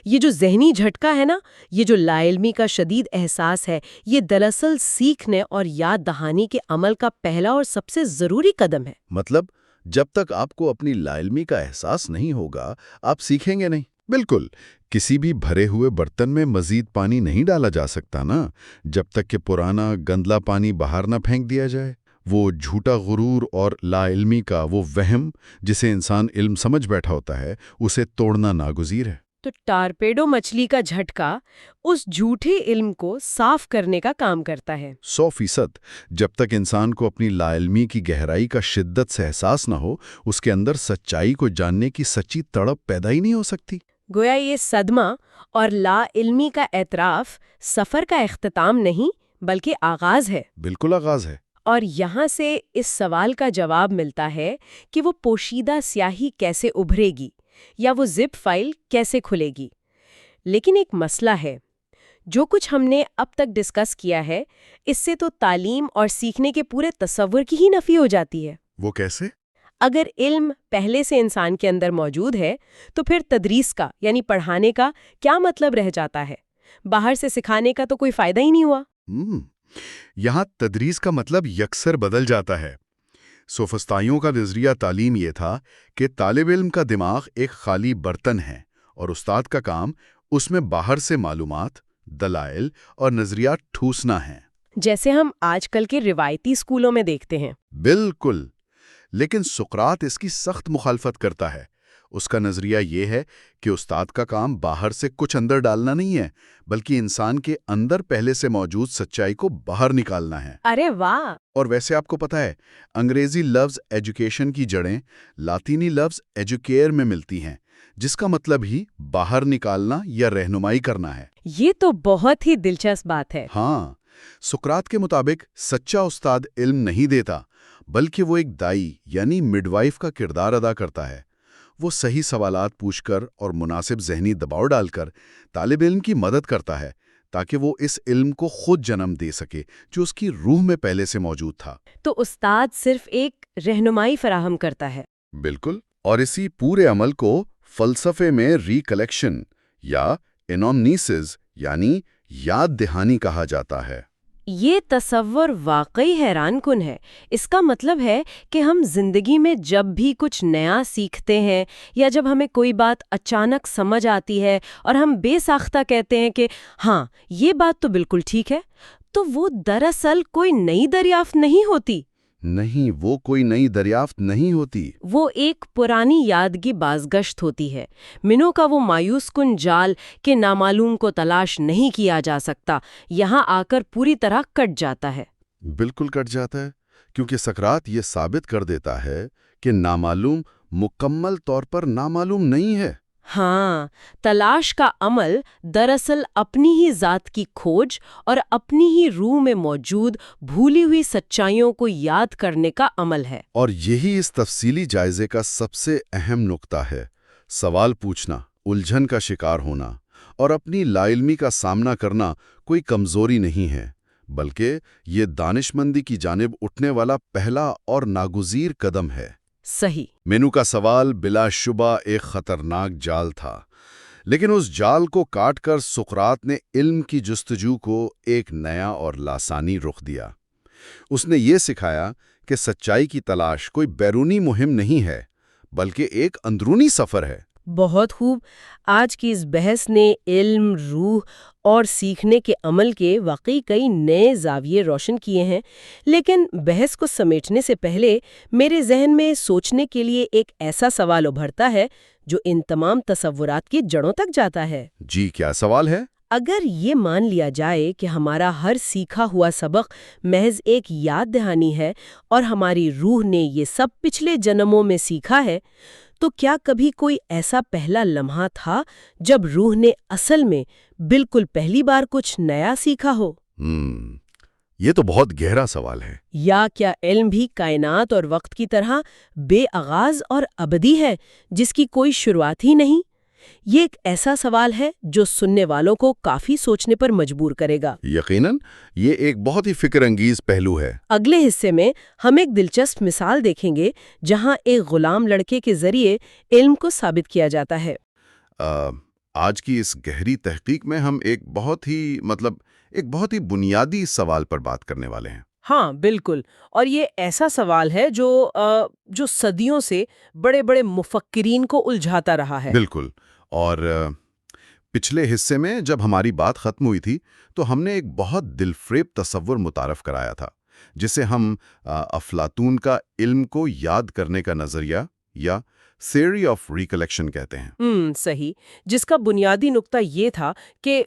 یہ جو ذہنی جھٹکا ہے نا، یہ جو لا علمی کا شدید احساس ہے، یہ دراصل سیکھنے اور یاد دہانی کے عمل کا پہلا اور سب سے ضروری قدم ہے۔ مطلب جب تک آپ کو اپنی لا علمی کا احساس نہیں ہوگا، آپ سیکھیں گے نہیں۔ بالکل، کسی بھی بھرے ہوئے برتن میں مزید پانی نہیں ڈالا جا سکتا نا، جب تک کہ پرانا گندلا پانی باہر نہ پھینک دیا جائے۔ وہ جھوٹا غرور اور لا علمی کا وہ وہم جسے انسان علم سمجھ بیٹھا ہوتا ہے، اسے توڑنا ناگزیر ہے۔ تو ٹارپیڈو مچھلی کا جھٹکا اس جھوٹے علم کو صاف کرنے کا کام کرتا ہے۔ 100%۔ جب تک انسان کو اپنی لا علمی کی گہرائی کا شدت سے احساس نہ ہو، اس کے اندر سچائی کو جاننے کی سچی تڑپ پیدا ہی نہیں ہو سکتی۔ گویا یہ صدمہ اور لا علمی کا اعتراف سفر کا اختتام نہیں بلکہ آغاز ہے۔ بالکل آغاز ہے۔ اور یہاں سے اس سوال کا جواب ملتا ہے کہ وہ پوشیدہ سیاہی کیسے ابھرے گی یا وہ زپ فائل کیسے کھلے گی۔ لیکن ایک مسئلہ ہے، جو کچھ ہم نے اب تک ڈسکس کیا ہے، اس سے تو تعلیم اور سیکھنے کے پورے تصور کی ہی نفی ہو جاتی ہے۔ وہ کیسے؟ اگر علم پہلے سے انسان کے اندر موجود ہے تو پھر تدریس کا یعنی پڑھانے کا کیا مطلب رہ جاتا ہے؟ باہر سے سکھانے کا تو کوئی فائدہ ہی نہیں ہوا۔ یہاں تدریس کا مطلب یکسر بدل جاتا ہے۔ سوفسطائیوں کا نظریہ تعلیم یہ تھا کہ طالب علم کا دماغ ایک خالی برتن ہے اور استاد کا کام اس میں باہر سے معلومات، دلائل اور نظریات ٹھوسنا ہے، جیسے ہم آج کل کے روایتی اسکولوں میں دیکھتے ہیں۔ بالکل۔ لیکن سقراط اس کی سخت مخالفت کرتا ہے۔ اس کا نظریہ یہ ہے کہ استاد کا کام باہر سے کچھ اندر ڈالنا نہیں ہے، بلکہ انسان کے اندر پہلے سے موجود سچائی کو باہر نکالنا ہے۔ ارے واہ! اور ویسے آپ کو پتہ ہے، انگریزی لفظ ایجوکیشن کی جڑیں لاطینی لفظ ایجوکیئر میں ملتی ہیں، جس کا مطلب ہی باہر نکالنا یا رہنمائی کرنا ہے۔ یہ تو بہت ہی دلچسپ بات ہے۔ ہاں، سقراط کے مطابق سچا استاد علم نہیں دیتا، بلکہ وہ ایک دائی یعنی مڈوائف کا کردار ادا کرتا ہے۔ وہ صحیح سوالات پوچھ کر اور مناسب ذہنی دباؤ ڈال کر طالب علم کی مدد کرتا ہے تاکہ وہ اس علم کو خود جنم دے سکے جو اس کی روح میں پہلے سے موجود تھا۔ تو استاد صرف ایک رہنمائی فراہم کرتا ہے۔ بالکل، اور اسی پورے عمل کو فلسفے میں ریکلیکشن یا انومنیسز یعنی یاد دہانی کہا جاتا ہے۔ یہ تصور واقعی حیران کن ہے۔ اس کا مطلب ہے کہ ہم زندگی میں جب بھی کچھ نیا سیکھتے ہیں یا جب ہمیں کوئی بات اچانک سمجھ آتی ہے اور ہم بے ساختہ کہتے ہیں کہ ہاں یہ بات تو بالکل ٹھیک ہے، تو وہ دراصل کوئی نئی دریافت نہیں ہوتی۔ نہیں، وہ کوئی نئی دریافت نہیں ہوتی۔ وہ ایک پرانی یاد کی بازگشت ہوتی ہے۔ منو کا وہ مایوس کن جال کہ نامعلوم کو تلاش نہیں کیا جا سکتا، یہاں آ کر پوری طرح کٹ جاتا ہے۔ بالکل کٹ جاتا ہے، کیونکہ سقراط یہ ثابت کر دیتا ہے کہ نامعلوم مکمل طور پر نامعلوم نہیں ہے۔ ہاں، تلاش کا عمل دراصل اپنی ہی ذات کی کھوج اور اپنی ہی روح میں موجود بھولی ہوئی سچائیوں کو یاد کرنے کا عمل ہے۔ اور یہی اس تفصیلی جائزے کا سب سے اہم نقطہ ہے۔ سوال پوچھنا، الجھن کا شکار ہونا اور اپنی لا علمی کا سامنا کرنا کوئی کمزوری نہیں ہے، بلکہ یہ دانشمندی کی جانب اٹھنے والا پہلا اور ناگزیر قدم ہے۔ صحیح۔ مینو کا سوال بلا شبہ ایک خطرناک جال تھا، لیکن اس جال کو کاٹ کر سقراط نے علم کی جستجو کو ایک نیا اور لاسانی رخ دیا۔ اس نے یہ سکھایا کہ سچائی کی تلاش کوئی بیرونی مہم نہیں ہے، بلکہ ایک اندرونی سفر ہے۔ بہت خوب۔ آج کی اس بحث نے علم، روح اور سیکھنے کے عمل کے واقعی کئی نئے زاویے روشن کیے ہیں، لیکن بحث کو سمیٹنے سے پہلے میرے ذہن میں سوچنے کے لیے ایک ایسا سوال ابھرتا ہے جو ان تمام تصورات کی جڑوں تک جاتا ہے۔ جی، کیا سوال ہے؟ اگر یہ مان لیا جائے کہ ہمارا ہر سیکھا ہوا سبق محض ایک یاد دہانی ہے اور ہماری روح نے یہ سب پچھلے جنموں میں سیکھا ہے، تو کیا کبھی کوئی ایسا پہلا لمحہ تھا جب روح نے اصل میں بالکل پہلی بار کچھ نیا سیکھا ہو؟ یہ تو بہت گہرا سوال ہے۔ یا کیا علم بھی کائنات اور وقت کی طرح بے آغاز اور ابدی ہے، جس کی کوئی شروعات ہی نہیں؟ یہ ایک ایسا سوال ہے جو سننے والوں کو کافی سوچنے پر مجبور کرے گا۔ یقیناً یہ ایک بہت ہی فکر انگیز پہلو ہے۔ اگلے حصے میں ہم ایک دلچسپ مثال دیکھیں گے جہاں ایک غلام لڑکے کے ذریعے علم کو ثابت کیا جاتا ہے۔ آج کی اس گہری تحقیق میں ہم ایک بہت ہی بنیادی سوال پر بات کرنے والے ہیں۔ ہاں بالکل، اور یہ ایسا سوال ہے جو صدیوں سے بڑے بڑے مفکرین کو الجھاتا رہا ہے۔ بالکل، اور پچھلے حصے میں جب ہماری بات ختم ہوئی تھی تو ہم نے ایک بہت دلفریب تصور متعارف کرایا تھا، جسے ہم افلاطون کا علم کو یاد کرنے کا نظریہ یا تھیوری آف ریکلیکشن کہتے ہیں۔ صحیح، جس کا بنیادی نقطہ یہ تھا کہ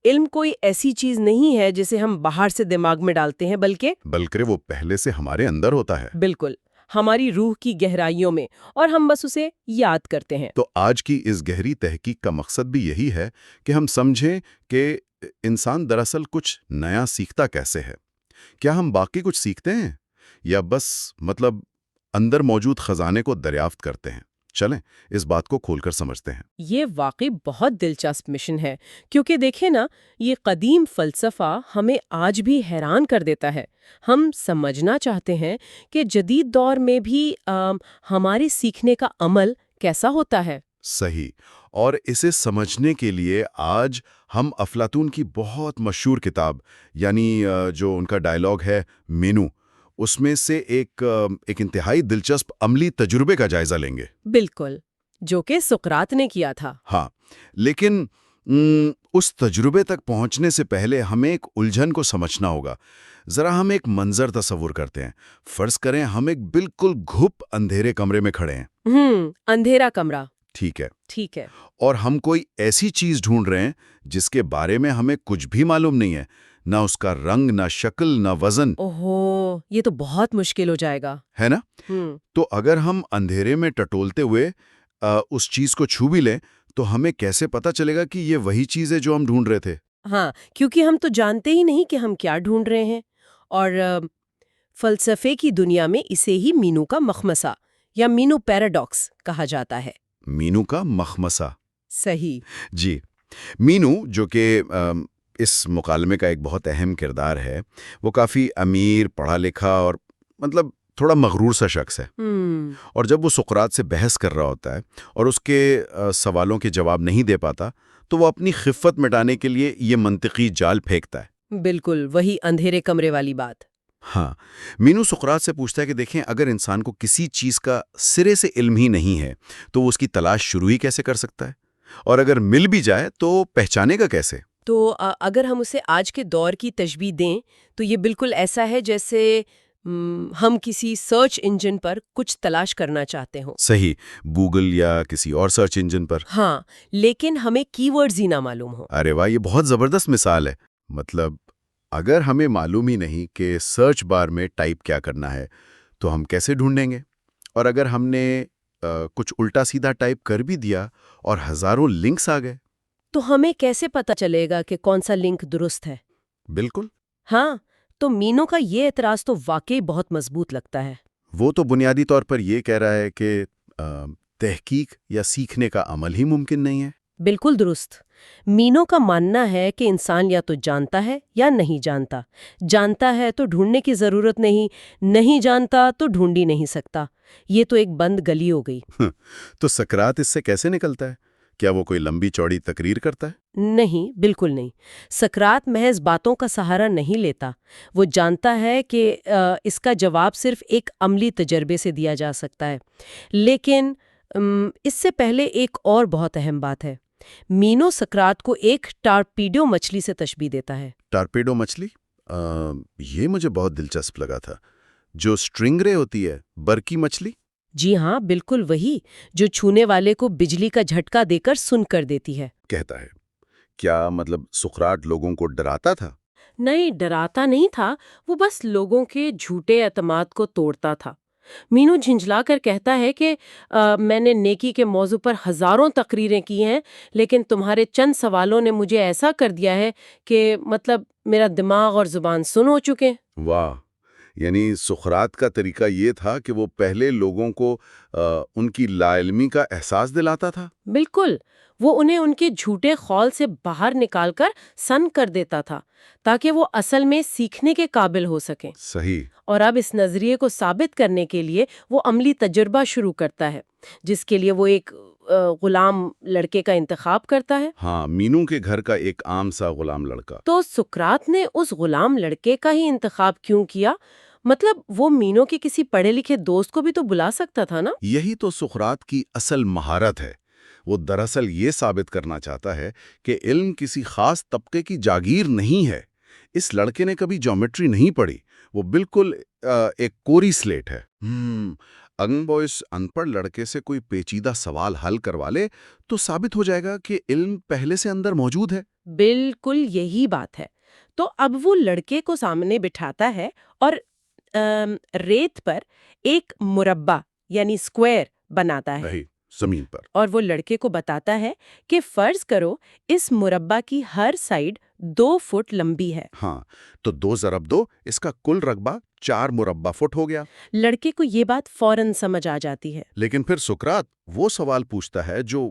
علم کوئی ایسی چیز نہیں ہے جسے ہم باہر سے دماغ میں ڈالتے ہیں، بلکہ وہ پہلے سے ہمارے اندر ہوتا ہے۔ بالکل، ہماری روح کی گہرائیوں میں، اور ہم بس اسے یاد کرتے ہیں۔ تو آج کی اس گہری تحقیق کا مقصد بھی یہی ہے کہ ہم سمجھیں کہ انسان دراصل کچھ نیا سیکھتا کیسے ہے۔ کیا ہم باقی کچھ سیکھتے ہیں یا بس اندر موجود خزانے کو دریافت کرتے ہیں؟ چلیں اس بات کو کھول کر سمجھتے ہیں۔ یہ واقعی بہت دلچسپ مشن ہے، کیونکہ دیکھیں نا، یہ قدیم فلسفہ ہمیں آج بھی حیران کر دیتا ہے۔ ہم سمجھنا چاہتے ہیں کہ جدید دور میں بھی ہمارے سیکھنے کا عمل کیسا ہوتا ہے۔ صحیح، اور اسے سمجھنے کے لیے آج ہم افلاطون کی بہت مشہور کتاب، یعنی جو ان کا ڈائیلاگ ہے مینو، اس میں سے ایک انتہائی دلچسپ عملی تجربے کا جائزہ لیں گے۔ بالکل، جو کہ سقراط نے کیا تھا۔ ہاں، لیکن اس تجربے تک پہنچنے سے پہلے ہمیں ایک الجھن کو سمجھنا ہوگا۔ ذرا ہم ایک منظر تصور کرتے ہیں۔ فرض کریں ہم ایک بالکل گھپ اندھیرے کمرے میں کھڑے ہیں۔ اندھیرا کمرہ۔ ٹھیک ہے۔ اور ہم کوئی ایسی چیز ڈھونڈ رہے ہیں جس کے بارے میں ہمیں کچھ بھی معلوم نہیں ہے، نہ اس کا رنگ، نہ شکل، نہ وزن۔ اوہو، یہ تو بہت مشکل ہو جائے گا، ہے نا؟ تو اگر ہم اندھیرے میں ٹٹولتے ہوئے اس چیز کو چھو بھی لیں تو ہمیں کیسے پتا چلے گا کہ یہ وہی چیز ہے جو ہم ڈھونڈ رہے تھے؟ ہاں، کیونکہ ہم تو جانتے ہی نہیں کہ ہم کیا ڈھونڈ رہے ہیں۔ اور فلسفے کی دنیا میں اسے ہی مینو کا مخمصہ یا مینو پیراڈاکس کہا جاتا ہے۔ مینو کا مخمصہ، صحیح۔ جی، مینو جو کہ اس مکالمے کا ایک بہت اہم کردار ہے، وہ کافی امیر، پڑھا لکھا اور تھوڑا مغرور سا شخص ہے۔ اور جب وہ سقراط سے بحث کر رہا ہوتا ہے اور اس کے سوالوں کے جواب نہیں دے پاتا تو وہ اپنی خفت مٹانے کے لیے یہ منطقی جال پھینکتا ہے۔ بالکل، وہی اندھیرے کمرے والی بات۔ ہاں، مینو سقراط سے پوچھتا ہے کہ دیکھیں، اگر انسان کو کسی چیز کا سرے سے علم ہی نہیں ہے تو وہ اس کی تلاش شروع ہی کیسے کر سکتا ہے؟ اور اگر مل بھی جائے تو پہچانے گا کیسے؟ تو اگر ہم اسے آج کے دور کی تشبیہ دیں تو یہ بالکل ایسا ہے جیسے ہم کسی سرچ انجن پر کچھ تلاش کرنا چاہتے ہوں۔ صحیح، گوگل یا کسی اور سرچ انجن پر۔ ہاں، لیکن ہمیں کی ورڈز ہی نہ معلوم ہو۔ ارے واہ، یہ بہت زبردست مثال ہے۔ اگر ہمیں معلوم ہی نہیں کہ سرچ بار میں ٹائپ کیا کرنا ہے تو ہم کیسے ڈھونڈیں گے؟ اور اگر ہم نے کچھ الٹا سیدھا ٹائپ کر بھی دیا اور ہزاروں لنکس آ گئے تو ہمیں کیسے پتا چلے گا کہ کون سا لنک درست ہے؟ بالکل۔ ہاں، تو مینو کا یہ اعتراض تو واقعی بہت مضبوط لگتا ہے۔ وہ تو بنیادی طور پر یہ کہہ رہا ہے کہ تحقیق یا سیکھنے کا عمل ہی ممکن نہیں ہے۔ بالکل درست۔ مینو کا ماننا ہے کہ انسان یا تو جانتا ہے یا نہیں جانتا، جانتا ہے تو ڈھونڈنے کی ضرورت نہیں، نہیں جانتا تو ڈھونڈ ہی نہیں سکتا۔ یہ تو ایک بند گلی ہو گئی۔ تو سقراط اس سے کیسے نکلتا ہے؟ کیا وہ کوئی لمبی چوڑی تقریر کرتا ہے؟ نہیں، بالکل نہیں۔ سقراط محض باتوں کا سہارا نہیں لیتا، وہ جانتا ہے کہ اس کا جواب صرف ایک عملی تجربے سے دیا جا سکتا ہے۔ لیکن اس سے پہلے ایک اور بہت اہم بات ہے۔ مینو سقراط کو ایک ٹارپیڈو مچھلی سے تشبیہ دیتا ہے۔ ٹارپیڈو مچھلی؟ یہ مجھے بہت دلچسپ لگا تھا۔ جو سٹرنگ رے ہوتی ہے، برقی مچھلی؟ جی ہاں، بالکل وہی، جو چھونے والے کو بجلی کا جھٹکا دے کر سن کر دیتی ہے۔ کہتا ہے کیا مطلب سقراط لوگوں کو ڈراتا تھا؟ نہیں، ڈراتا نہیں تھا، وہ بس لوگوں کے جھوٹے اعتماد کو توڑتا تھا۔ مینو جھنجھلا کر کہتا ہے کہ میں نے نیکی کے موضوع پر ہزاروں تقریریں کی ہیں، لیکن تمہارے چند سوالوں نے مجھے ایسا کر دیا ہے کہ مطلب میرا دماغ اور زبان سن ہو چکے۔ واہ، یعنی سقراط کا طریقہ یہ تھا کہ وہ پہلے لوگوں کو ان کی لا علمی کا احساس دلاتا تھا؟ بالکل، وہ انہیں ان کے جھوٹے خول سے باہر نکال کر سن کر دیتا تھا تاکہ وہ اصل میں سیکھنے کے قابل ہو سکیں۔ صحیح۔ اور اب اس نظریے کو ثابت کرنے کے لیے وہ عملی تجربہ شروع کرتا ہے، جس کے لیے وہ ایک غلام لڑکے کا انتخاب کرتا ہے۔ ہاں، مینو کے گھر کا ایک عام سا غلام لڑکا۔ تو سقراط نے اس غلام لڑکے کا ہی انتخاب کیوں کیا؟ مطلب وہ مینو کے کسی پڑھے لکھے دوست کو بھی تو بلا سکتا تھا نا؟ یہی تو سقراط کی اصل مہارت ہے۔ وہ دراصل یہ ثابت کرنا چاہتا ہے کہ علم کسی خاص طبقے کی جاگیر نہیں ہے۔ اس لڑکے نے کبھی جیومیٹری نہیں پڑھی، وہ بالکل ایک کوری سلیٹ ہے۔ اگر وہ اس ان پڑھ لڑکے سے کوئی پیچیدہ سوال حل کروا لے تو ثابت ہو جائے گا کہ علم پہلے سے اندر موجود ہے۔ بالکل یہی بات ہے۔ تو اب وہ لڑکے کو سامنے بٹھاتا ہے اور ریت پر ایک مربع یعنی اسکوائر بناتا ہے، زمین پر، اور وہ لڑکے کو بتاتا ہے کہ فرض کرو اس مربع کی ہر سائیڈ 2 فٹ لمبی ہے۔ ہاں، تو 2 ضرب 2، اس کا کل رقبہ 4 مربع فٹ ہو گیا۔ لڑکے کو یہ بات فوراً سمجھ آ جاتی ہے۔ لیکن پھر سقراط وہ سوال پوچھتا ہے جو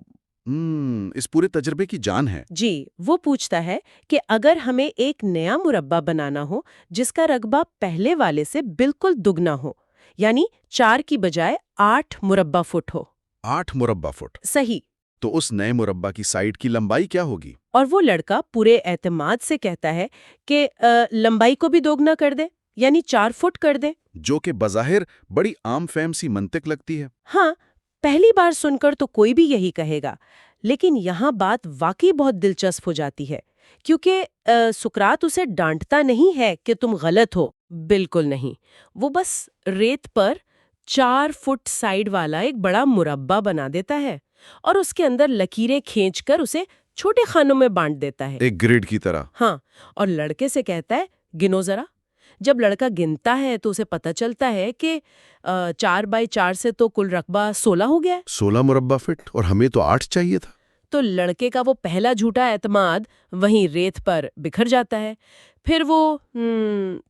اس پورے تجربے کی جان ہے۔ جی، وہ پوچھتا ہے کہ اگر ہمیں ایک نیا مربع بنانا ہو جس کا رقبہ پہلے والے سے بالکل دگنا ہو، یعنی 4 کی بجائے 8 مربع فٹ ہو۔ 8 مربع فٹ؟ صحیح۔ تو اس نئے مربع کی سائڈ کی لمبائی کیا ہوگی؟ اور وہ لڑکا پورے اعتماد سے کہتا ہے کہ لمبائی کو بھی دوگنا کر دے، یعنی 4 فٹ کر دے۔ جو کہ بظاہر بڑی عام فہم سی منطق لگتی ہے۔ ہاں، پہلی بار سن کر تو کوئی بھی یہی کہے گا، لیکن یہاں بات واقعی بہت دلچسپ ہو جاتی ہے، کیونکہ سقراط اسے ڈانٹتا نہیں ہے کہ تم غلط ہو، بالکل نہیں۔ وہ بس ریت پر 4 فٹ سائڈ والا ایک بڑا مربع بنا دیتا ہے اور اس کے اندر لکیریں کھینچ کر اسے چھوٹے خانوں میں بانٹ دیتا ہے، ایک گریڈ کی طرح۔ ہاں، اور لڑکے سے کہتا ہے گنو ذرا۔ جب لڑکا گنتا ہے تو اسے پتہ چلتا ہے کہ 4x4 سے تو کل رقبہ 16 ہو گیا ہے۔ 16 مربع فٹ، اور ہمیں تو 8 چاہیے تھا۔ تو لڑکے کا وہ پہلا جھوٹا اعتماد وہیں ریت پر بکھر جاتا ہے۔ پھر وہ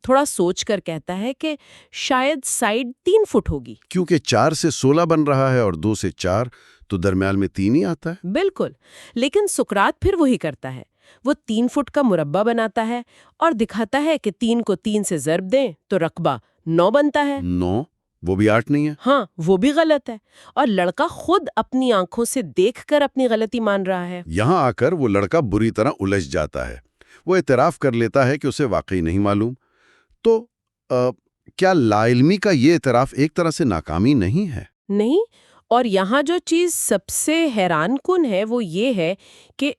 تھوڑا سوچ کر کہتا ہے کہ شاید سائڈ 3 فٹ ہوگی، کیونکہ 4 سے 16 بن رہا ہے اور 2 سے 4 تو درمیان میں 3 ہی آتا ہے۔ بالکل۔ لیکن سقراط پھر وہی کرتا ہے، وہ 3 فٹ کا مربع بناتا ہے اور دکھاتا ہے کہ 3 کو 3 سے ضرب دیں تو رقبہ 9 بنتا ہے۔ 9؟ وہ بھی 8 نہیں ہے؟ ہاں، وہ بھی غلط ہے، اور لڑکا خود اپنی آنکھوں سے دیکھ کر اپنی غلطی مان رہا ہے۔ یہاں آ کر وہ لڑکا بری طرح الجھ جاتا ہے۔ وہ اعتراف کر لیتا ہے کہ اسے واقعی نہیں معلوم۔ تو کیا لا علمی کا یہ اعتراف ایک طرح سے ناکامی نہیں ہے؟ نہیں، اور یہاں جو چیز سب سے حیران کن ہے وہ یہ ہے کہ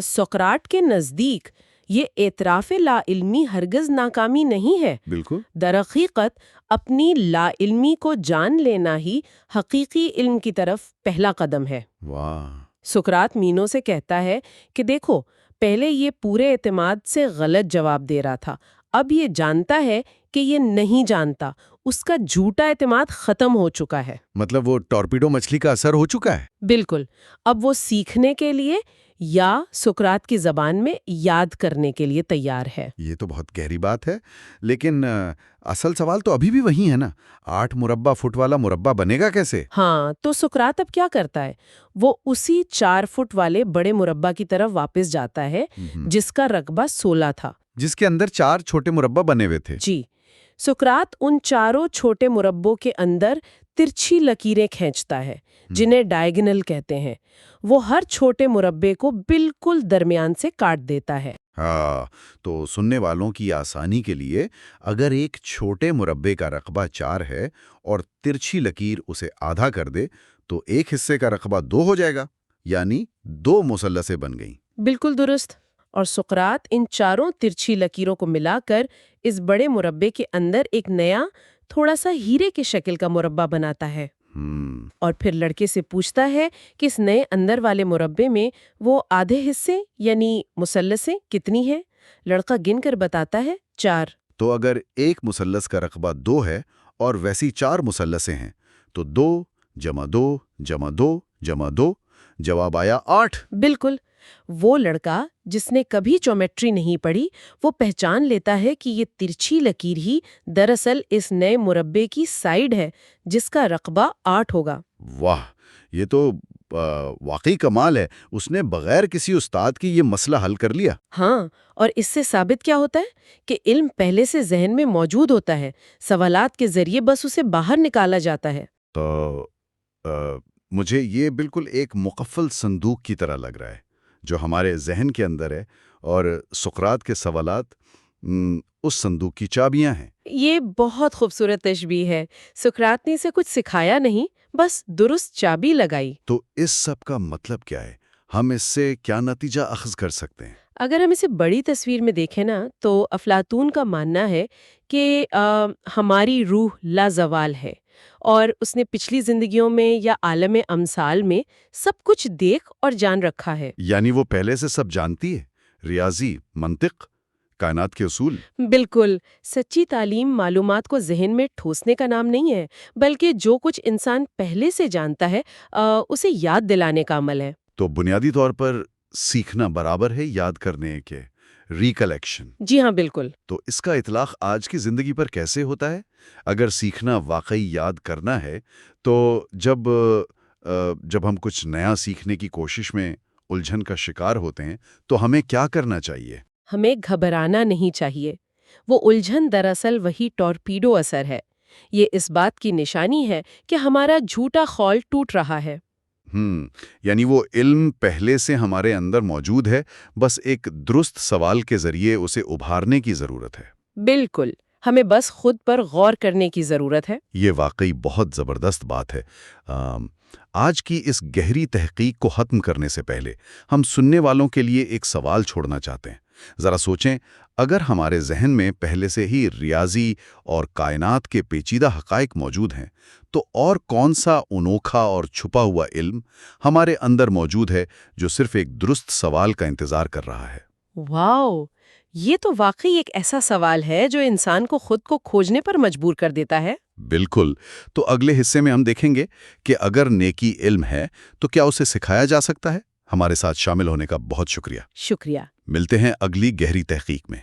سقراط کے نزدیک یہ اعتراف لا علمی ہرگز ناکامی نہیں ہے۔ بالکل۔ در حقیقت اپنی لا علمی کو جان لینا ہی حقیقی علم کی طرف پہلا قدم ہے۔ واہ! سقراط مینو سے کہتا ہے کہ دیکھو، پہلے یہ پورے اعتماد سے غلط جواب دے رہا تھا، اب یہ جانتا ہے کہ یہ نہیں جانتا، اس کا جھوٹا اعتماد ختم ہو چکا ہے۔ مطلب وہ ٹورپیڈو مچھلی کا اثر ہو چکا ہے؟ بالکل، اب وہ سیکھنے کے لیے یا سقراط کی زبان میں یاد کرنے کے لیے تیار ہے۔ یہ تو بہت گہری بات ہے، لیکن اصل سوال تو ابھی بھی وہی ہے نا، 8 مربع فٹ والا مربع بنے گا کیسے؟ ہاں، تو سقراط اب کیا کرتا ہے؟ وہ اسی 4 فٹ والے بڑے مربع کی طرف واپس جاتا ہے جس کا رقبہ 16 تھا۔ جس کے اندر 4 چھوٹے مربع بنے ہوئے تھے۔ جی، سقراط ان چاروں چھوٹے مربعوں کے اندر ترچھی لکیریں کھینچتا ہے جنہیں ڈائیگنل کہتے ہیں۔ وہ ہر چھوٹے مربع کو بالکل درمیان سے کاٹ دیتا ہے۔ ہاں، تو سننے والوں کی آسانی کے لیے اگر ایک چھوٹے مربع کا رقبہ 4 ہے اور ترچھی لکیر اسے آدھا کر دے تو ایک حصے کا رقبہ 2 ہو جائے گا، یعنی 2 مثلثیں بن گئیں۔ بالکل درست۔ اور سقراط ان چاروں ترچھی لکیروں کو ملا کر اس بڑے مربع کے اندر ایک نیا تھوڑا سا ہیرے کے شکل کا مربع بناتا ہے، اور پھر لڑکے سے پوچھتا ہے کہ اس نئے اندر والے مربع میں وہ آدھے حصے یعنی مثلثیں کتنی ہیں؟ لڑکا گن کر بتاتا ہے 4۔ تو اگر ایک مثلث کا رقبہ 2 ہے اور ویسی 4 مثلثیں ہیں تو 2 جمع 2 جمع 2 جمع 2 جواب آیا 8۔ بالکل۔ وہ لڑکا جس نے کبھی جیومیٹری نہیں پڑھی وہ پہچان لیتا ہے کہ یہ ترچھی لکیر ہی دراصل اس نئے مربع کی سائیڈ ہے جس کا رقبہ 8 ہوگا۔ واہ، یہ تو واقعی کمال ہے، اس نے بغیر کسی استاد کی یہ مسئلہ حل کر لیا۔ ہاں، اور اس سے ثابت کیا ہوتا ہے کہ علم پہلے سے ذہن میں موجود ہوتا ہے، سوالات کے ذریعے بس اسے باہر نکالا جاتا ہے۔ تو مجھے یہ بالکل ایک مقفل صندوق کی طرح لگ رہا ہے جو ہمارے ذہن کے اندر ہے، اور سقراط کے سوالات اس صندوق کی چابیاں ہیں۔ یہ بہت خوبصورت تشبیہ ہے۔ سقراط نے اسے کچھ سکھایا نہیں، بس درست چابی لگائی۔ تو اس سب کا مطلب کیا ہے؟ ہم اس سے کیا نتیجہ اخذ کر سکتے ہیں؟ اگر ہم اسے بڑی تصویر میں دیکھیں نا تو افلاطون کا ماننا ہے کہ ہماری روح لازوال ہے، اور اس نے پچھلی زندگیوں میں یا عالم امثال میں سب کچھ دیکھ اور جان رکھا ہے۔ یعنی وہ پہلے سے سب جانتی ہے، ریاضی، منطق، کائنات کے اصول۔ بالکل۔ سچی تعلیم معلومات کو ذہن میں ٹھوسنے کا نام نہیں ہے، بلکہ جو کچھ انسان پہلے سے جانتا ہے اسے یاد دلانے کا عمل ہے۔ تو بنیادی طور پر سیکھنا برابر ہے یاد کرنے کے، ریکلیکشن۔ جی ہاں، بالکل۔ تو اس کا اطلاق آج کی زندگی پر کیسے ہوتا ہے؟ اگر سیکھنا واقعی یاد کرنا ہے تو جب ہم کچھ نیا سیکھنے کی کوشش میں الجھن کا شکار ہوتے ہیں تو ہمیں کیا کرنا چاہیے؟ ہمیں گھبرانا نہیں چاہیے۔ وہ الجھن دراصل وہی ٹورپیڈو اثر ہے۔ یہ اس بات کی نشانی ہے کہ ہمارا جھوٹا خول ٹوٹ رہا ہے۔ یعنی وہ علم پہلے سے ہمارے اندر موجود ہے، بس ایک درست سوال کے ذریعے اسے ابھارنے کی ضرورت ہے۔ بالکل، ہمیں بس خود پر غور کرنے کی ضرورت ہے۔ یہ واقعی بہت زبردست بات ہے۔ آج کی اس گہری تحقیق کو ختم کرنے سے پہلے ہم سننے والوں کے لیے ایک سوال چھوڑنا چاہتے ہیں۔ ذرا سوچیں، اگر ہمارے ذہن میں پہلے سے ہی ریاضی اور کائنات کے پیچیدہ حقائق موجود ہیں تو اور کون سا انوکھا اور چھپا ہوا علم ہمارے اندر موجود ہے جو صرف ایک درست سوال کا انتظار کر رہا ہے؟ واؤ، یہ تو واقعی ایک ایسا سوال ہے جو انسان کو خود کو کھوجنے پر مجبور کر دیتا ہے۔ بالکل۔ تو اگلے حصے میں ہم دیکھیں گے کہ اگر نیکی علم ہے تو کیا اسے سکھایا جا سکتا ہے؟ ہمارے ساتھ شامل ہونے کا بہت شکریہ۔ شکریہ۔ ملتے ہیں اگلی گہری تحقیق میں۔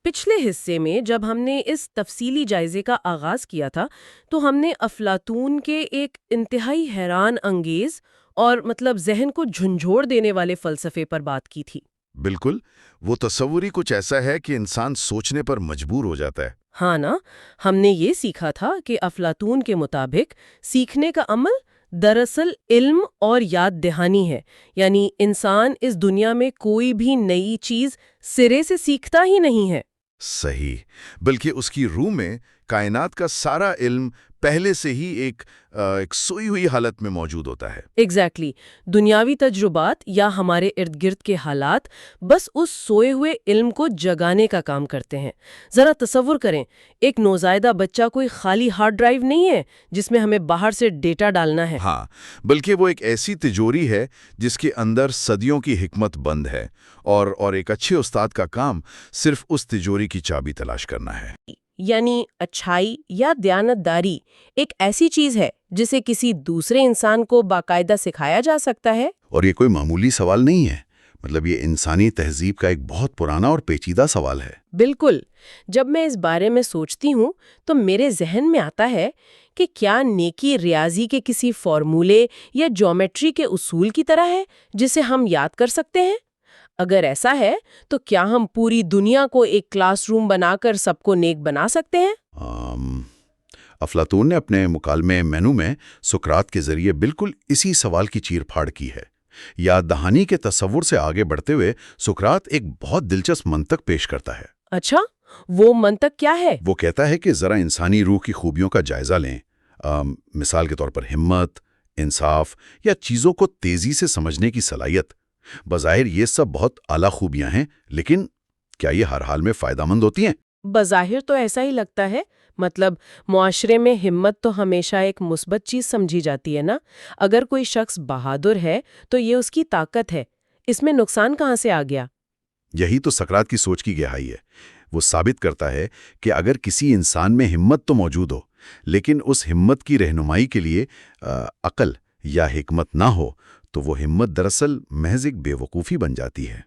پچھلے حصے میں جب ہم نے اس تفصیلی جائزے کا آغاز کیا تھا تو ہم نے افلاطون کے ایک انتہائی حیران انگیز اور ذہن کو جھنجھوڑ دینے والے فلسفے پر بات کی تھی۔ بالکل، وہ تصور ہی کچھ ایسا ہے کہ انسان سوچنے پر مجبور ہو جاتا ہے۔ ہاں نا، ہم نے یہ سیکھا تھا کہ افلاطون کے مطابق سیکھنے کا عمل دراصل علم اور یاد دہانی ہے، یعنی انسان اس دنیا میں کوئی بھی نئی چیز سرے سے سیکھتا ہی نہیں ہے۔ صحیح، بلکہ اس کی روح میں کائنات کا سارا علم پہلے سے ہی ایک سوئی ہوئی حالت میں موجود ہوتا ہے۔ ایگزیکٹلی، دنیاوی تجربات یا ہمارے ارد گرد کے حالات بس اس سوئے ہوئے علم کو جگانے کا کام کرتے ہیں۔ ذرا تصور کریں، ایک نوزائیدہ بچہ کوئی خالی ہارڈ ڈرائیو نہیں ہے جس میں ہمیں باہر سے ڈیٹا ڈالنا ہے۔ ہاں، بلکہ وہ ایک ایسی تجوری ہے جس کے اندر صدیوں کی حکمت بند ہے، اور ایک اچھے استاد کا کام صرف اس تجوری کی چابی تلاش کرنا ہے۔ یعنی اچھائی یا دیانتداری ایک ایسی چیز ہے جسے کسی دوسرے انسان کو باقاعدہ سکھایا جا سکتا ہے؟ اور یہ کوئی معمولی سوال نہیں ہے، مطلب یہ انسانی تہذیب کا ایک بہت پرانا اور پیچیدہ سوال ہے۔ بالکل۔ جب میں اس بارے میں سوچتی ہوں تو میرے ذہن میں آتا ہے کہ کیا نیکی ریاضی کے کسی فارمولے یا جیومیٹری کے اصول کی طرح ہے جسے ہم یاد کر سکتے ہیں؟ اگر ایسا ہے تو کیا ہم پوری دنیا کو ایک کلاس روم بنا کر سب کو نیک بنا سکتے ہیں؟ افلاطون نے اپنے مکالمے مینو میں سقراط کے ذریعے بالکل اسی سوال کی چیر پھاڑ کی ہے۔ یاد دہانی کے تصور سے آگے بڑھتے ہوئے سقراط ایک بہت دلچسپ منطق پیش کرتا ہے۔ اچھا، وہ منطق کیا ہے؟ وہ کہتا ہے کہ ذرا انسانی روح کی خوبیوں کا جائزہ لیں، مثال کے طور پر ہمت، انصاف یا چیزوں کو تیزی سے سمجھنے کی صلاحیت۔ بظاہر یہ سب بہت اعلیٰ خوبیاں ہیں، لیکن کیا یہ ہر حال میں فائدہ مند ہوتی ہیں؟ بظاہر تو ایسا ہی لگتا ہے۔ مطلب معاشرے میں ہمت تو ہمیشہ ایک مثبت چیز سمجھی جاتی ہے نا۔ اگر کوئی شخص بہادر ہے تو یہ اس کی طاقت ہے، اس میں نقصان کہاں سے آ گیا؟ یہی تو سقراط کی سوچ کی گہرائی ہے۔ وہ ثابت کرتا ہے کہ اگر کسی انسان میں ہمت تو موجود ہو، لیکن اس ہمت کی رہنمائی کے لیے عقل یا حکمت نہ ہو، تو وہ ہمت دراصل محض ایک بے وقوفی بن جاتی ہے۔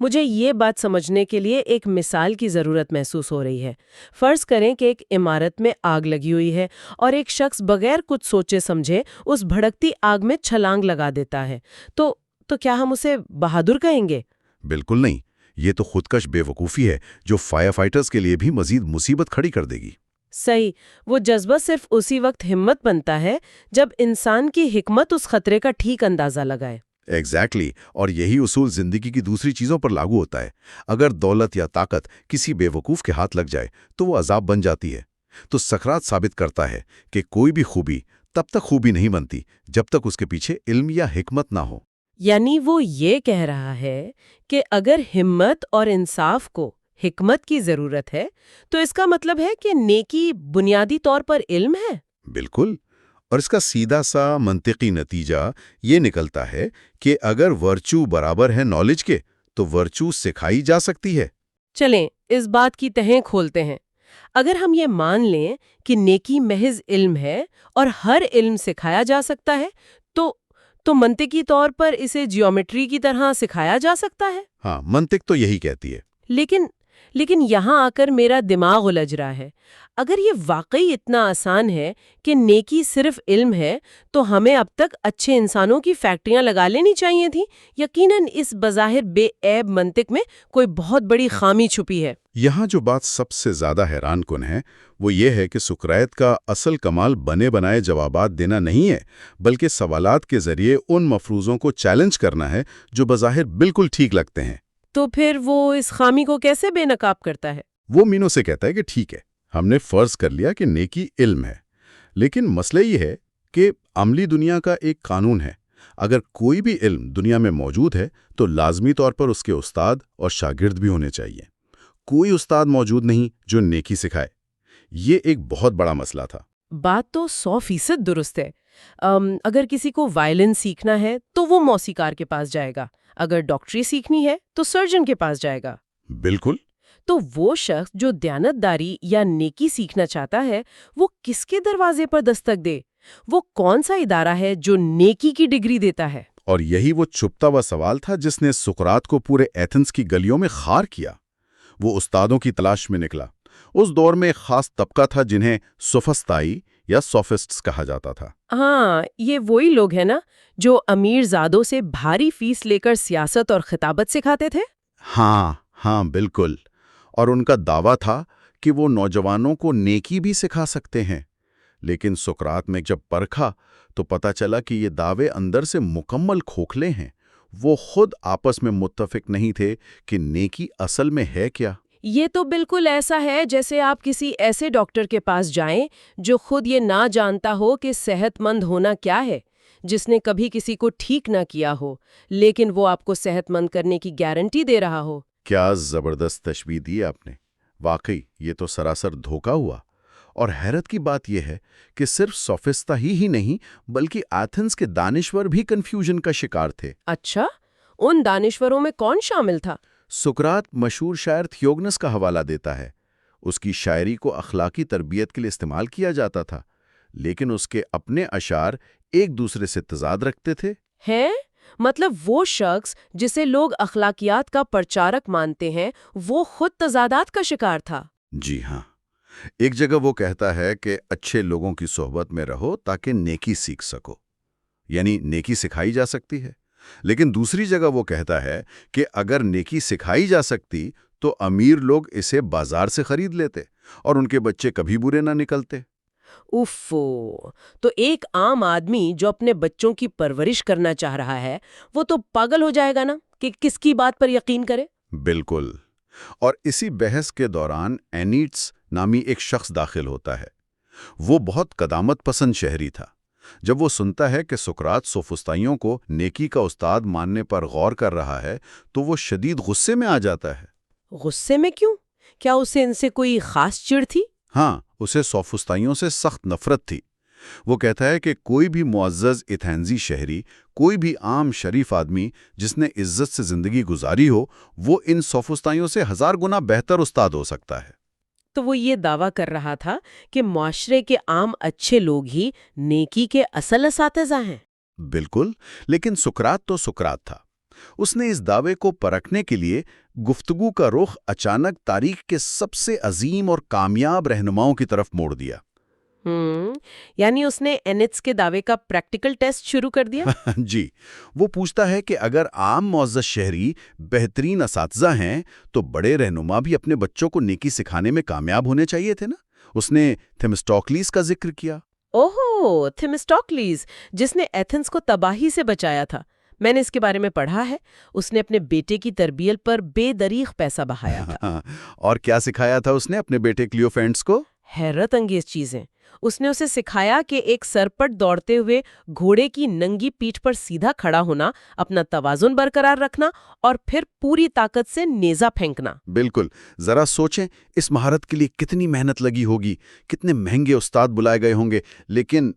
مجھے یہ بات سمجھنے کے لیے ایک مثال کی ضرورت محسوس ہو رہی ہے۔ فرض کریں کہ ایک عمارت میں آگ لگی ہوئی ہے اور ایک شخص بغیر کچھ سوچے سمجھے اس بھڑکتی آگ میں چھلانگ لگا دیتا ہے، تو کیا ہم اسے بہادر کہیں گے؟ بالکل نہیں، یہ تو خودکش بے وقوفی ہے جو فائر فائٹرز کے لیے بھی مزید مصیبت کھڑی کر دے گی۔ صحیح، وہ جذبہ صرف اسی وقت ہمت بنتا ہے جب انسان کی حکمت اس خطرے کا ٹھیک اندازہ لگائے۔ ایگزیکٹلی، اور یہی اصول زندگی کی دوسری چیزوں پر لاگو ہوتا ہے۔ اگر دولت یا طاقت کسی بے وقوف کے ہاتھ لگ جائے تو وہ عذاب بن جاتی ہے۔ تو سقراط ثابت کرتا ہے کہ کوئی بھی خوبی تب تک خوبی نہیں بنتی جب تک اس کے پیچھے علم یا حکمت نہ ہو۔ یعنی وہ یہ کہہ رہا ہے کہ اگر ہمت اور انصاف کو حکمت کی ضرورت ہے تو اس کا مطلب ہے کہ نیکی بنیادی طور پر علم ہے۔ بالکل، اور اس کا سیدھا سا منطقی نتیجہ یہ نکلتا ہے کہ اگر ورچو برابر ہے نالج کے تو ورچو سکھائی جا سکتی ہے۔ چلیں اس بات کی تہیں کھولتے ہیں۔ اگر ہم یہ مان لیں کہ نیکی محض علم ہے اور ہر علم سکھایا جا سکتا ہے تو منطقی طور پر اسے جیومیٹری کی طرح سکھایا جا سکتا ہے۔ ہاں، منطق تو یہی کہتی ہے۔ لیکن یہاں آ کر میرا دماغ الجھ رہا ہے۔ اگر یہ واقعی اتنا آسان ہے کہ نیکی صرف علم ہے تو ہمیں اب تک اچھے انسانوں کی فیکٹریاں لگا لینی چاہیے تھیں۔ یقیناً اس بظاہر بے عیب منطق میں کوئی بہت بڑی خامی چھپی ہے۔ یہاں جو بات سب سے زیادہ حیران کن ہے وہ یہ ہے کہ سقراط کا اصل کمال بنے بنائے جوابات دینا نہیں ہے، بلکہ سوالات کے ذریعے ان مفروضوں کو چیلنج کرنا ہے جو بظاہر بالکل ٹھیک لگتے ہیں۔ تو پھر وہ اس خامی کو کیسے بے نقاب کرتا ہے؟ وہ مینو سے کہتا ہے کہ ٹھیک ہے، ہم نے فرض کر لیا کہ نیکی علم ہے، لیکن مسئلہ یہ ہے کہ عملی دنیا کا ایک قانون ہے۔ اگر کوئی بھی علم دنیا میں موجود ہے تو لازمی طور پر اس کے استاد اور شاگرد بھی ہونے چاہیے۔ کوئی استاد موجود نہیں جو نیکی سکھائے۔ یہ ایک بہت بڑا مسئلہ تھا۔ بات تو 100% درست ہے۔ اگر کسی کو وائلن سیکھنا ہے تو وہ موسیقار کے پاس جائے گا، اگر ڈاکٹری سیکھنی ہے تو سرجن کے پاس جائے گا۔ بالکل۔ تو وہ شخص جو دیانتداری یا نیکی سیکھنا چاہتا ہے وہ کس کے دروازے پر دستک دے؟ وہ کون سا ادارہ ہے جو نیکی کی ڈگری دیتا ہے؟ اور یہی وہ چھپتا ہوا سوال تھا جس نے سقراط کو پورے ایتھنز کی گلیوں میں خار کیا۔ وہ استادوں کی تلاش میں نکلا۔ اس دور میں ایک خاص طبقہ تھا جنہیں سوفسطائی یا سوفسٹس کہا جاتا تھا۔ ہاں، یہ وہی لوگ ہیں نا جو امیر زادوں سے بھاری فیس لے کر سیاست اور خطابت سکھاتے تھے؟ ہاں بالکل، اور ان کا دعویٰ تھا کہ وہ نوجوانوں کو نیکی بھی سکھا سکتے ہیں۔ لیکن سقراط میں جب پرکھا تو پتہ چلا کہ یہ دعوے اندر سے مکمل کھوکھلے ہیں۔ وہ خود آپس میں متفق نہیں تھے کہ نیکی اصل میں ہے کیا۔ یہ تو بالکل ایسا ہے جیسے آپ کسی ایسے ڈاکٹر کے پاس جائیں جو خود یہ نہ جانتا ہو کہ صحت مند ہونا کیا ہے، جس نے کبھی کسی کو ٹھیک نہ کیا ہو، لیکن وہ آپ کو صحت مند کرنے کی گارنٹی دے رہا ہو۔ کیا زبردست تشبیہ دی آپ نے! واقعی یہ تو سراسر دھوکہ ہوا۔ اور حیرت کی بات یہ ہے کہ صرف سوفستا ہی نہیں بلکہ ایتھنز کے دانشور بھی کنفیوژن کا شکار تھے۔ اچھا، ان دانشوروں میں کون شامل تھا؟ سقراط مشہور شاعر تھیوگنس کا حوالہ دیتا ہے۔ اس کی شاعری کو اخلاقی تربیت کے لیے استعمال کیا جاتا تھا، لیکن اس کے اپنے اشعار ایک دوسرے سے تضاد رکھتے تھے۔ ہے مطلب وہ شخص جسے لوگ اخلاقیات کا پرچارک مانتے ہیں وہ خود تضادات کا شکار تھا۔ جی ہاں، ایک جگہ وہ کہتا ہے کہ اچھے لوگوں کی صحبت میں رہو تاکہ نیکی سیکھ سکو، یعنی نیکی سکھائی جا سکتی ہے۔ لیکن دوسری جگہ وہ کہتا ہے کہ اگر نیکی سکھائی جا سکتی تو امیر لوگ اسے بازار سے خرید لیتے اور ان کے بچے کبھی برے نہ نکلتے۔ اوفو، تو ایک عام آدمی جو اپنے بچوں کی پرورش کرنا چاہ رہا ہے وہ تو پاگل ہو جائے گا نا کہ کس کی بات پر یقین کرے۔ بالکل، اور اسی بحث کے دوران اینیٹس نامی ایک شخص داخل ہوتا ہے۔ وہ بہت قدامت پسند شہری تھا۔ جب وہ سنتا ہے کہ سقراط سوفسطائیوں کو نیکی کا استاد ماننے پر غور کر رہا ہے تو وہ شدید غصے میں آ جاتا ہے۔ غصے میں کیوں؟ کیا اسے ان سے کوئی خاص چڑ تھی؟ ہاں، اسے سوفسطائیوں سے سخت نفرت تھی۔ وہ کہتا ہے کہ کوئی بھی معزز ایتھنزی شہری، کوئی بھی عام شریف آدمی جس نے عزت سے زندگی گزاری ہو، وہ ان سوفسطائیوں سے 1000 گنا بہتر استاد ہو سکتا ہے۔ تو وہ یہ دعویٰ کر رہا تھا کہ معاشرے کے عام اچھے لوگ ہی نیکی کے اصل اساتذہ ہیں۔ بالکل، لیکن سقراط تو سقراط تھا۔ اس نے اس دعوے کو پرکھنے کے لیے گفتگو کا رخ اچانک تاریخ کے سب سے عظیم اور کامیاب رہنماؤں کی طرف موڑ دیا۔ یعنی اس نے اینٹس کے دعوے کا پریکٹیکل ٹیسٹ شروع کر دیا۔ جی، وہ پوچھتا ہے کہ اگر عام معزز شہری بہترین اساتذہ ہیں تو بڑے رہنما بھی اپنے بچوں کو نیکی سکھانے میں کامیاب ہونے چاہیے تھے نا۔ اس نے تھیمسٹوکلیس کا ذکر کیا۔ اوہو، تھیمسٹوکلیس، جس نے ایتھنز کو تباہی سے بچایا تھا۔ میں نے اس کے بارے میں پڑھا ہے۔ اس نے اپنے بیٹے کی تربیت پر بے دریغ پیسہ بہایا تھا۔ اور کیا سکھایا تھا اس نے اپنے بیٹے کلیوفینٹس کو؟ حیرت انگیز چیزیں۔ اس نے اسے سکھایا کہ ایک سرپٹ دوڑتے ہوئے گھوڑے کی ننگی پیٹھ پر سیدھا کھڑا ہونا، اپنا توازن برقرار رکھنا اور پھر پوری طاقت سے نیزہ پھینکنا۔ بالکل، ذرا سوچیں اس مہارت کے لیے کتنی محنت لگی ہوگی، کتنے مہنگے استاد بلائے گئے ہوں گے، لیکن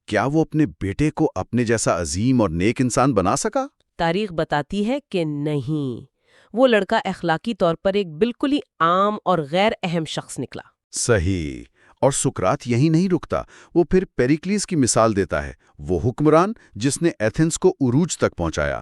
کیا وہ اپنے بیٹے کو اپنے جیسا عظیم اور نیک انسان بنا سکا؟ تاریخ بتاتی ہے کہ نہیں، وہ لڑکا اخلاقی طور پر ایک بالکل ہی عام اور غیر اہم شخص نکلا۔ صحیح، اور سقراط یہی نہیں رکتا، وہ پھر پیریکلیس کی مثال دیتا ہے، وہ حکمران جس نے ایتھنز کو عروج تک پہنچایا۔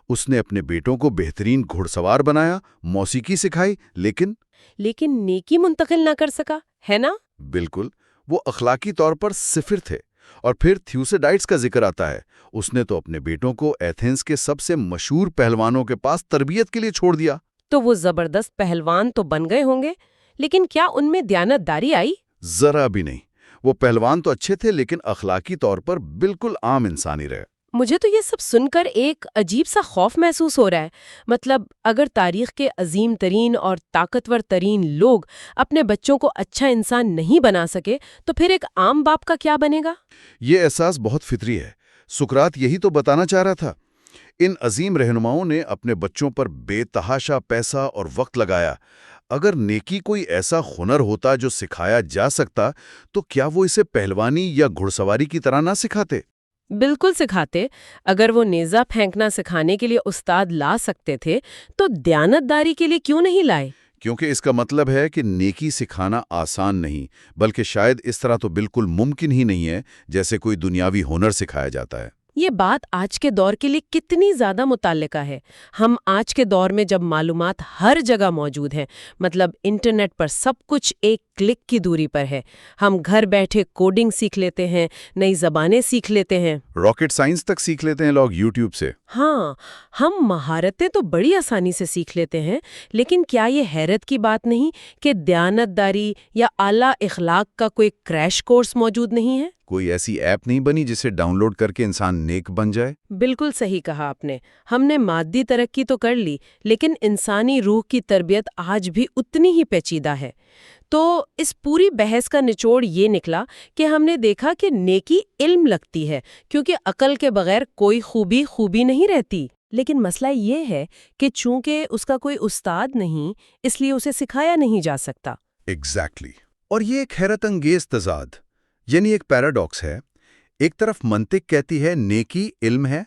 اس نے اپنے بیٹوں کو بہترین گھڑ سوار بنایا، موسیقی سکھائی، لیکن نیکی منتقل نہ کر سکا، ہے نا؟ بالکل، وہ اخلاقی طور پر صفر تھے۔ اور پھر تھیوسیڈائٹس کا ذکر آتا ہے۔ اس نے تو اپنے بیٹوں کو ایتھنز کے سب سے مشہور پہلوانوں کے پاس تربیت کے لیے چھوڑ دیا۔ تو وہ زبردست پہلوان تو بن گئے ہوں گے، لیکن کیا ان میں دیانت داری آئی؟ ذرا بھی نہیں۔ وہ پہلوان تو اچھے تھے لیکن اخلاقی طور پر بالکل عام انسانی رہے۔ مجھے تو یہ سب سن کر ایک عجیب سا خوف محسوس ہو رہا ہے۔ مطلب اگر تاریخ کے عظیم ترین اور طاقتور ترین لوگ اپنے بچوں کو اچھا انسان نہیں بنا سکے تو پھر ایک عام باپ کا کیا بنے گا؟ یہ احساس بہت فطری ہے۔ سقراط یہی تو بتانا چاہ رہا تھا۔ ان عظیم رہنماؤں نے اپنے بچوں پر بے تحاشا پیسہ اور وقت لگایا۔ اگر نیکی کوئی ایسا ہنر ہوتا جو سکھایا جا سکتا تو کیا وہ اسے پہلوانی یا گھڑ سواری کی طرح نہ سکھاتے؟ بالکل سکھاتے۔ اگر وہ نیزہ پھینکنا سکھانے کے لیے استاد لا سکتے تھے تو دیانت داری کے لیے کیوں نہیں لائے؟ کیونکہ اس کا مطلب ہے کہ نیکی سکھانا آسان نہیں، بلکہ شاید اس طرح تو بالکل ممکن ہی نہیں ہے جیسے کوئی دنیاوی ہنر سکھایا جاتا ہے۔ یہ بات آج کے دور کے لیے کتنی زیادہ متعلقہ ہے۔ ہم آج کے دور میں جب معلومات ہر جگہ موجود ہیں، مطلب انٹرنیٹ پر سب کچھ ایک کلک کی دوری پر ہے، ہم گھر بیٹھے کوڈنگ سیکھ لیتے ہیں، نئی زبانیں سیکھ لیتے ہیں، راکٹ سائنس تک سیکھ لیتے ہیں لوگ یوٹیوب سے۔ ہاں، ہم مہارتیں تو بڑی آسانی سے سیکھ لیتے ہیں، لیکن کیا یہ حیرت کی بات نہیں کہ دیانت داری یا اعلیٰ اخلاق کا کوئی کریش کورس موجود نہیں ہے؟ کوئی ایسی ایپ نہیں بنی جسے ڈاؤن لوڈ کر کے انسان نیک بن جائے؟ بالکل صحیح کہا آپ نے۔ ہم نے مادی ترقی تو کر لی، لیکن انسانی روح کی تربیت آج بھی اتنی ہی پیچیدہ ہے۔ تو اس پوری بحث کا نچوڑ یہ نکلا کہ ہم نے دیکھا کہ نیکی علم لگتی ہے، کیونکہ عقل کے بغیر کوئی خوبی نہیں رہتی۔ لیکن مسئلہ یہ ہے کہ چونکہ اس کا کوئی استاد نہیں، اس لیے اسے سکھایا نہیں جا سکتا۔ ایگزیکٹلی۔ اور یہ ایک حیرت انگیز تضاد، یعنی ایک پیراڈاکس ہے۔ ایک طرف منطق کہتی ہے نیکی علم ہے،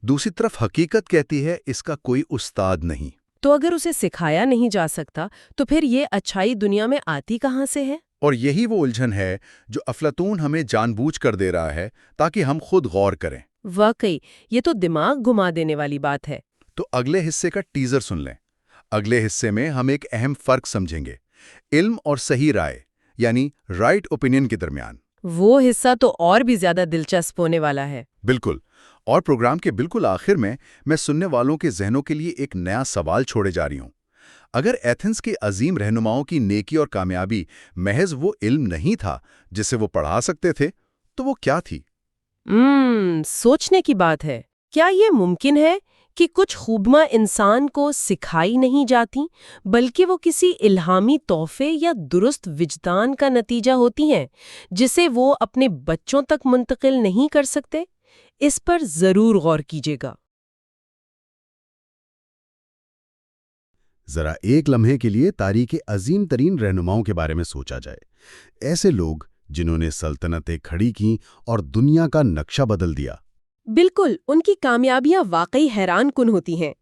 دوسری طرف حقیقت کہتی ہے اس کا کوئی استاد نہیں۔ تو اگر اسے سکھایا نہیں جا سکتا تو پھر یہ اچھائی دنیا میں آتی کہاں سے ہے؟ اور یہی وہ الجھن ہے جو افلاطون ہمیں جان بوجھ کر دے رہا ہے تاکہ ہم خود غور کریں۔ واقعی یہ تو دماغ گھما دینے والی بات ہے۔ تو اگلے حصے کا ٹیزر سن لیں۔ اگلے حصے میں ہم ایک اہم فرق سمجھیں گے، علم اور صحیح رائے یعنی رائٹ اوپینین کے درمیان۔ وہ حصہ تو اور بھی زیادہ دلچسپ ہونے والا ہے۔ بالکل، اور پروگرام کے بالکل آخر میں سننے والوں کے ذہنوں کے لیے ایک نیا سوال چھوڑے جا رہی ہوں۔ اگر ایتھنز کے عظیم رہنماؤں کی نیکی اور کامیابی محض وہ علم نہیں تھا جسے وہ پڑھا سکتے تھے، تو وہ کیا تھی؟ سوچنے کی بات ہے۔ کیا یہ ممکن ہے کہ کچھ خوبیاں انسان کو سکھائی نہیں جاتی بلکہ وہ کسی الہامی تحفے یا درست وجدان کا نتیجہ ہوتی ہیں جسے وہ اپنے بچوں تک منتقل نہیں کر سکتے؟ اس پر ضرور غور کیجیے گا۔ ذرا ایک لمحے کے لیے تاریخ کے عظیم ترین رہنماؤں کے بارے میں سوچا جائے، ایسے لوگ جنہوں نے سلطنتیں کھڑی کیں اور دنیا کا نقشہ بدل دیا۔ بالکل، ان کی کامیابیاں واقعی حیران کن ہوتی ہیں۔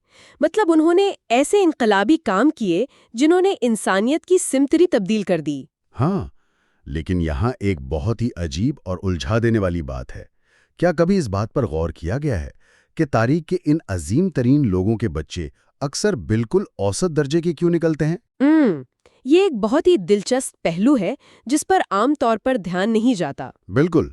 مطلب انہوں نے ایسے انقلابی کام کیے جنہوں نے انسانیت کی سمت تبدیل کر دی۔ ہاں، لیکن یہاں ایک بہت ہی عجیب اور الجھا دینے والی بات ہے۔ کیا کبھی اس بات پر غور کیا گیا ہے کہ تاریخ کے ان عظیم ترین لوگوں کے بچے اکثر بالکل اوسط درجے کے کیوں نکلتے ہیں؟ یہ ایک بہت ہی دلچسپ پہلو ہے جس پر عام طور پر دھیان نہیں جاتا۔ بالکل،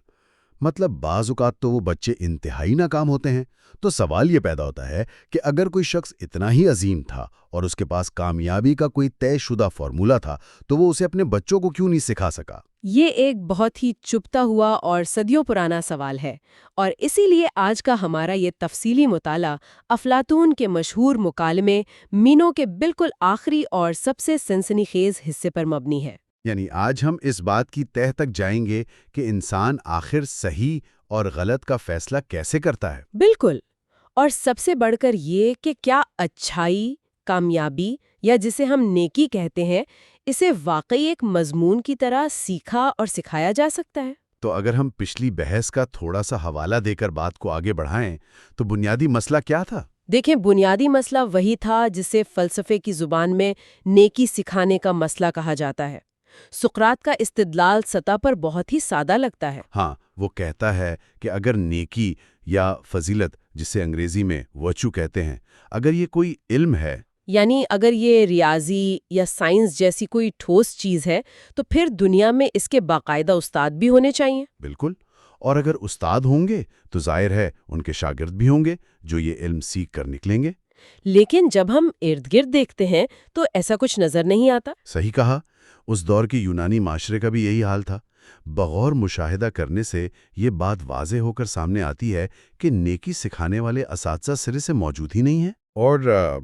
مطلب بعض اوقات تو وہ بچے انتہائی ناکام ہوتے ہیں، تو سوال یہ پیدا ہوتا ہے کہ اگر کوئی شخص اتنا ہی عظیم تھا اور اس کے پاس کامیابی کا کوئی طے شدہ فارمولہ تھا تو وہ اسے اپنے بچوں کو کیوں نہیں سکھا سکا؟ یہ ایک بہت ہی چپتا ہوا اور صدیوں پرانا سوال ہے، اور اسی لیے آج کا ہمارا یہ تفصیلی مطالعہ افلاطون کے مشہور مکالمے مینو کے بالکل آخری اور سب سے سنسنی خیز حصے پر مبنی ہے۔ یعنی آج ہم اس بات کی تہہ تک جائیں گے کہ انسان آخر صحیح اور غلط کا فیصلہ کیسے کرتا ہے۔ بالکل، اور سب سے بڑھ کر یہ کہ کیا اچھائی، کامیابی یا جسے ہم نیکی کہتے ہیں، اسے واقعی ایک مضمون کی طرح سیکھا اور سکھایا جا سکتا ہے۔ تو اگر ہم پچھلی بحث کا تھوڑا سا حوالہ دے کر بات کو آگے بڑھائیں تو بنیادی مسئلہ کیا تھا؟ دیکھیں، بنیادی مسئلہ وہی تھا جسے فلسفے کی زبان میں نیکی سکھانے کا مسئلہ کہا جاتا ہے۔ سقراط کا استدلال سطح پر بہت ہی سادہ لگتا ہے۔ ہاں، وہ کہتا ہے کہ اگر نیکی یا فضیلت، جسے انگریزی میں ورچو کہتے ہیں، اگر یہ کوئی علم ہے، یعنی اگر یہ ریاضی یا سائنس جیسی کوئی ٹھوس چیز ہے تو پھر دنیا میں اس کے باقاعدہ استاد بھی ہونے چاہیے۔ بالکل، اور اگر استاد ہوں گے تو ظاہر ہے ان کے شاگرد بھی ہوں گے جو یہ علم سیکھ کر نکلیں گے۔ لیکن جب ہم ارد گرد دیکھتے ہیں تو ایسا کچھ نظر نہیں آتا۔ صحیح کہا، اس دور کے یونانی معاشرے کا بھی یہی حال تھا۔ بغور مشاہدہ کرنے سے یہ بات واضح ہو کر سامنے آتی ہے کہ نیکی سکھانے والے اساتذہ سرے سے موجود ہی نہیں ہیں۔ اور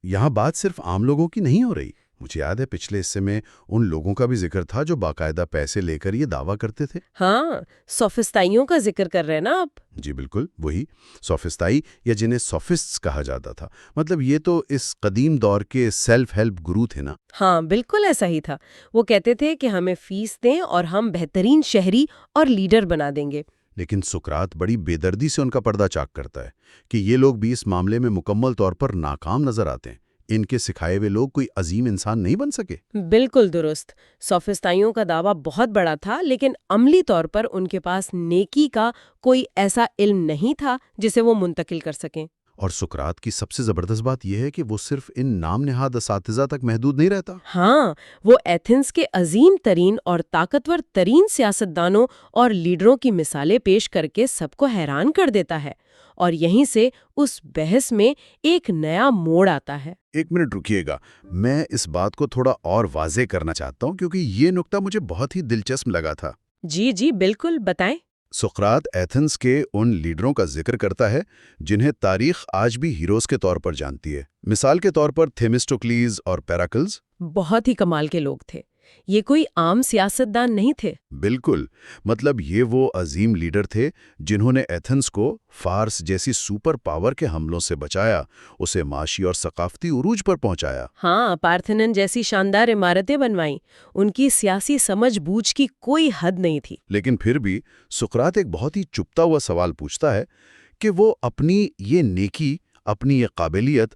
یہاں بات صرف عام لوگوں کی نہیں ہو رہی۔ مجھے یاد ہے پچھلے حصے میں ان لوگوں کا بھی ذکر تھا جو باقاعدہ پیسے لے کر یہ دعویٰ کرتے تھے۔ ہاں، سوفسطائیوں کا ذکر کر رہے ہیں نا آپ؟ جی بالکل، وہی سوفسطائی، یا جنہیں سوفسٹس کہا جاتا تھا۔ مطلب یہ تو اس قدیم دور کے سیلف ہیلپ گرو تھے نا۔ ہاں، بالکل ایسا ہی تھا۔ وہ کہتے تھے کہ ہمیں فیس دیں اور ہم بہترین شہری اور لیڈر بنا دیں گے۔ لیکن سقراط بڑی بے دردی سے ان کا پردہ چاک کرتا ہے کہ یہ لوگ بھی اس معاملے میں مکمل طور پر ناکام نظر آتے ہیں۔ ان کے سکھائے ہوئے لوگ کوئی عظیم انسان نہیں بن سکے۔ بالکل درست۔ سوفسطائیوں کا دعویٰ بہت بڑا تھا، لیکن عملی طور پر ان کے پاس نیکی کا کوئی ایسا علم نہیں تھا جسے وہ منتقل کر سکیں۔ اور سقراط کی سب سے زبردست بات یہ ہے کہ وہ صرف ان نام نہاد اساتذہ تک محدود نہیں رہتا۔ ہاں، وہ ایتھنز کے عظیم ترین اور طاقتور ترین سیاستدانوں اور لیڈروں کی مثالیں پیش کر کے سب کو حیران کر دیتا ہے، اور یہیں سے اس بحث میں ایک نیا موڑ آتا ہے۔ ایک منٹ رکیے گا، میں اس بات کو تھوڑا اور واضح کرنا چاہتا ہوں کیونکہ یہ نکتہ مجھے بہت ہی دلچسپ لگا تھا۔ جی جی بالکل، بتائیں۔ سقراط ایتھنز کے ان لیڈروں کا ذکر کرتا ہے جنہیں تاریخ آج بھی ہیروز کے طور پر جانتی ہے۔ مثال کے طور پر تھیمسٹوکلیز اور پیراکلز۔ بہت ہی کمال کے لوگ تھے، یہ کوئی عام سیاستدان نہیں تھے۔ بالکل، مطلب یہ وہ عظیم لیڈر تھے جنہوں نے ایتھنز کو فارس جیسی سپر پاور کے حملوں سے بچایا، اسے معاشی اور ثقافتی عروج پر پہنچایا۔ ہاں، پارتھنن جیسی شاندار عمارتیں بنوائیں۔ ان کی سیاسی سمجھ بوجھ کی کوئی حد نہیں تھی۔ لیکن پھر بھی سقراط ایک بہت ہی چپتا ہوا سوال پوچھتا ہے کہ وہ اپنی یہ نیکی، اپنی یہ قابلیت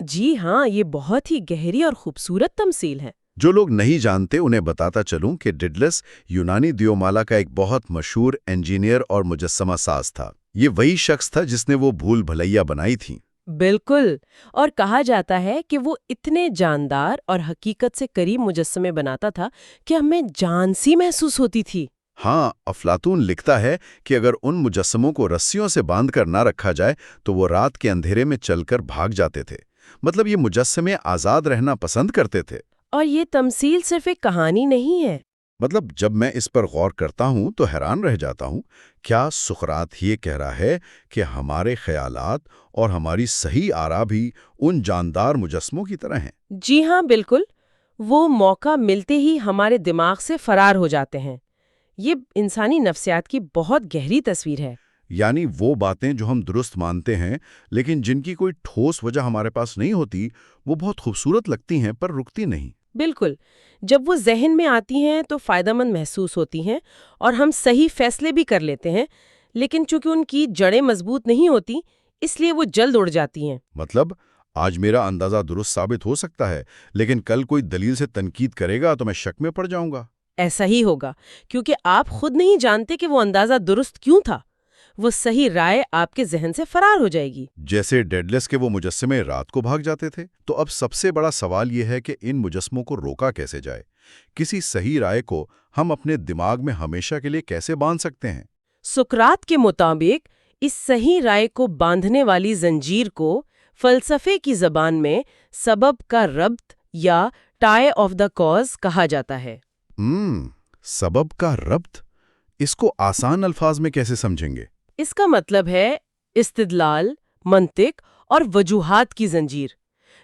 جی ہاں، یہ بہت ہی گہری اور خوبصورت تمثیل ہے۔ جو لوگ نہیں جانتے انہیں بتاتا چلوں کہ ڈیڈلس یونانی دیومالا کا ایک بہت مشہور انجینئر اور مجسمہ ساز تھا۔ یہ وہی شخص تھا جس نے وہ بھول بھلائیاں بنائی تھیں۔ بالکل، اور کہا جاتا ہے کہ وہ اتنے جاندار اور حقیقت سے قریب مجسمے بناتا تھا کہ ہمیں جان سی محسوس ہوتی تھی۔ ہاں، افلاطون لکھتا ہے کہ اگر ان مجسموں کو رسیوں سے باندھ کر نہ رکھا جائے تو وہ رات کے اندھیرے میں چل کر بھاگ جاتے تھے۔ مطلب یہ مجسمے آزاد رہنا پسند کرتے تھے۔ اور یہ تمثیل صرف ایک کہانی نہیں ہے۔ مطلب جب میں اس پر غور کرتا ہوں تو حیران رہ جاتا ہوں، کیا سقراط یہ کہہ رہا ہے کہ ہمارے خیالات اور ہماری صحیح آرا بھی ان جاندار مجسموں کی طرح ہیں؟ جی ہاں، بالکل۔ وہ موقع ملتے ہی ہمارے دماغ سے فرار ہو جاتے ہیں۔ یہ انسانی نفسیات کی بہت گہری تصویر ہے۔ یعنی وہ باتیں جو ہم درست مانتے ہیں لیکن جن کی کوئی ٹھوس وجہ ہمارے پاس نہیں ہوتی، وہ بہت خوبصورت لگتی ہیں پر رکتی نہیں۔ بالکل، جب وہ ذہن میں آتی ہیں تو فائدہ مند محسوس ہوتی ہیں اور ہم صحیح فیصلے بھی کر لیتے ہیں، لیکن چونکہ ان کی جڑیں مضبوط نہیں ہوتی اس لیے وہ جلد اڑ جاتی ہیں۔ مطلب آج میرا اندازہ درست ثابت ہو سکتا ہے لیکن کل کوئی دلیل سے تنقید کرے گا تو میں شک میں پڑ جاؤں گا۔ ایسا ہی ہوگا، کیونکہ آپ خود نہیں جانتے کہ وہ اندازہ درست کیوں تھا۔ وہ صحیح رائے آپ کے ذہن سے فرار ہو جائے گی۔ جیسے ڈیڈلس کے وہ مجسمے رات کو بھاگ جاتے تھے۔ تو اب سب سے بڑا سوال یہ ہے کہ ان مجسموں کو روکا کیسے جائے؟ کسی صحیح رائے کو ہم اپنے دماغ میں ہمیشہ کے لیے کیسے باندھ سکتے ہیں؟ سقراط کے مطابق اس صحیح رائے کو باندھنے والی زنجیر کو فلسفے کی زبان میں سبب کا ربط یا ٹائی آف دا کاز کہا جاتا ہے۔ سبب کا ربط؟ اس کو آسان الفاظ میں کیسے سمجھیں گے؟ اس کا مطلب ہے استدلال، منطق اور وجوہات کی زنجیر۔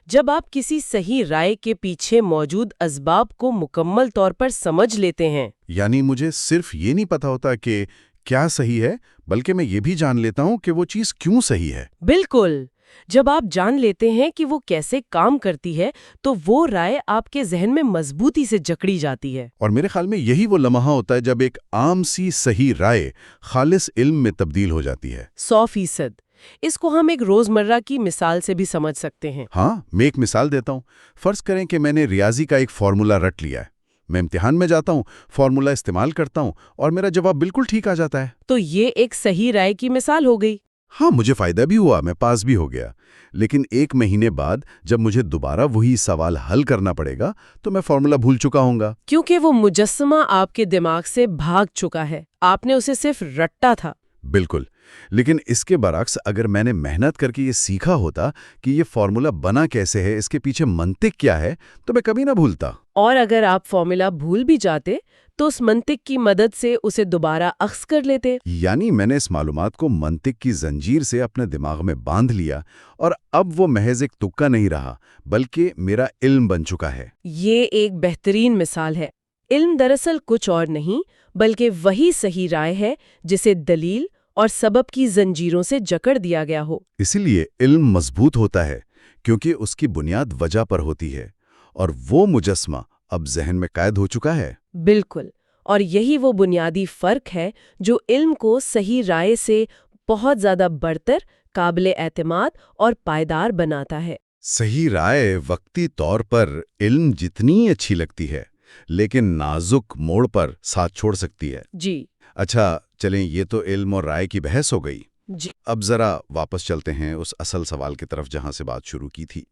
جب آپ کسی صحیح رائے کے پیچھے موجود اسباب کو مکمل طور پر سمجھ لیتے ہیں۔ یعنی مجھے صرف یہ نہیں پتا ہوتا کہ کیا صحیح ہے، بلکہ میں یہ بھی جان لیتا ہوں کہ وہ چیز کیوں صحیح ہے۔ بالکل، جب آپ جان لیتے ہیں کہ وہ کیسے کام کرتی ہے تو وہ رائے آپ کے ذہن میں مضبوطی سے جکڑی جاتی ہے۔ اور میرے خیال میں یہی وہ لمحہ ہوتا ہے جب ایک عام سی صحیح رائے خالص علم میں تبدیل ہو جاتی ہے۔ 100%۔ اس کو ہم ایک روزمرہ کی مثال سے بھی سمجھ سکتے ہیں۔ ہاں، میں ایک مثال دیتا ہوں۔ فرض کریں کہ میں نے ریاضی کا ایک فارمولا رٹ لیا ہے۔ میں امتحان میں جاتا ہوں، فارمولا استعمال کرتا ہوں اور میرا جواب بالکل ٹھیک آ جاتا ہے۔ تو یہ ایک صحیح رائے کی مثال ہو گئی۔ ہاں، مجھے فائدہ بھی ہوا، میں پاس بھی ہو گیا۔ لیکن 1 مہینے بعد جب مجھے دوبارہ وہی سوال حل کرنا پڑے گا تو میں فارمولا بھول چکا ہوں گا۔ کیونکہ وہ مجسمہ آپ کے دماغ سے بھاگ چکا ہے، آپ نے اسے صرف رٹا تھا۔ بالکل، لیکن اس کے برعکس اگر میں نے محنت کر کے یہ سیکھا ہوتا کہ یہ فارمولا بنا کیسے ہے، اس کے پیچھے منطق کیا ہے، تو میں کبھی نہ بھولتا۔ اور اگر آپ فارمولا بھول بھی جاتے تو اس منطق کی مدد سے اسے دوبارہ اخذ کر لیتے۔ یعنی میں نے اس معلومات کو منطق کی زنجیر سے اپنے دماغ میں باندھ لیا اور اب وہ محض ایک تکہ نہیں رہا بلکہ میرا علم بن چکا ہے۔ یہ ایک بہترین مثال ہے۔ علم دراصل کچھ اور نہیں بلکہ وہی صحیح رائے ہے جسے دلیل اور سبب کی زنجیروں سے جکڑ دیا گیا ہو۔ اسی لیے علم مضبوط ہوتا ہے کیونکہ اس کی بنیاد وجہ پر ہوتی ہے، اور وہ مجسمہ اب ذہن میں قید ہو چکا ہے۔ بالکل، اور یہی وہ بنیادی فرق ہے جو علم کو صحیح رائے سے بہت زیادہ برتر، قابل اعتماد اور پائیدار بناتا ہے۔ صحیح رائے وقتی طور پر علم جتنی اچھی لگتی ہے لیکن نازک موڑ پر ساتھ چھوڑ سکتی ہے۔ جی اچھا، چلیں، یہ تو علم اور رائے کی بحث ہو گئی۔ جی اب ذرا واپس چلتے ہیں اس اصل سوال کی طرف جہاں سے بات شروع کی تھی۔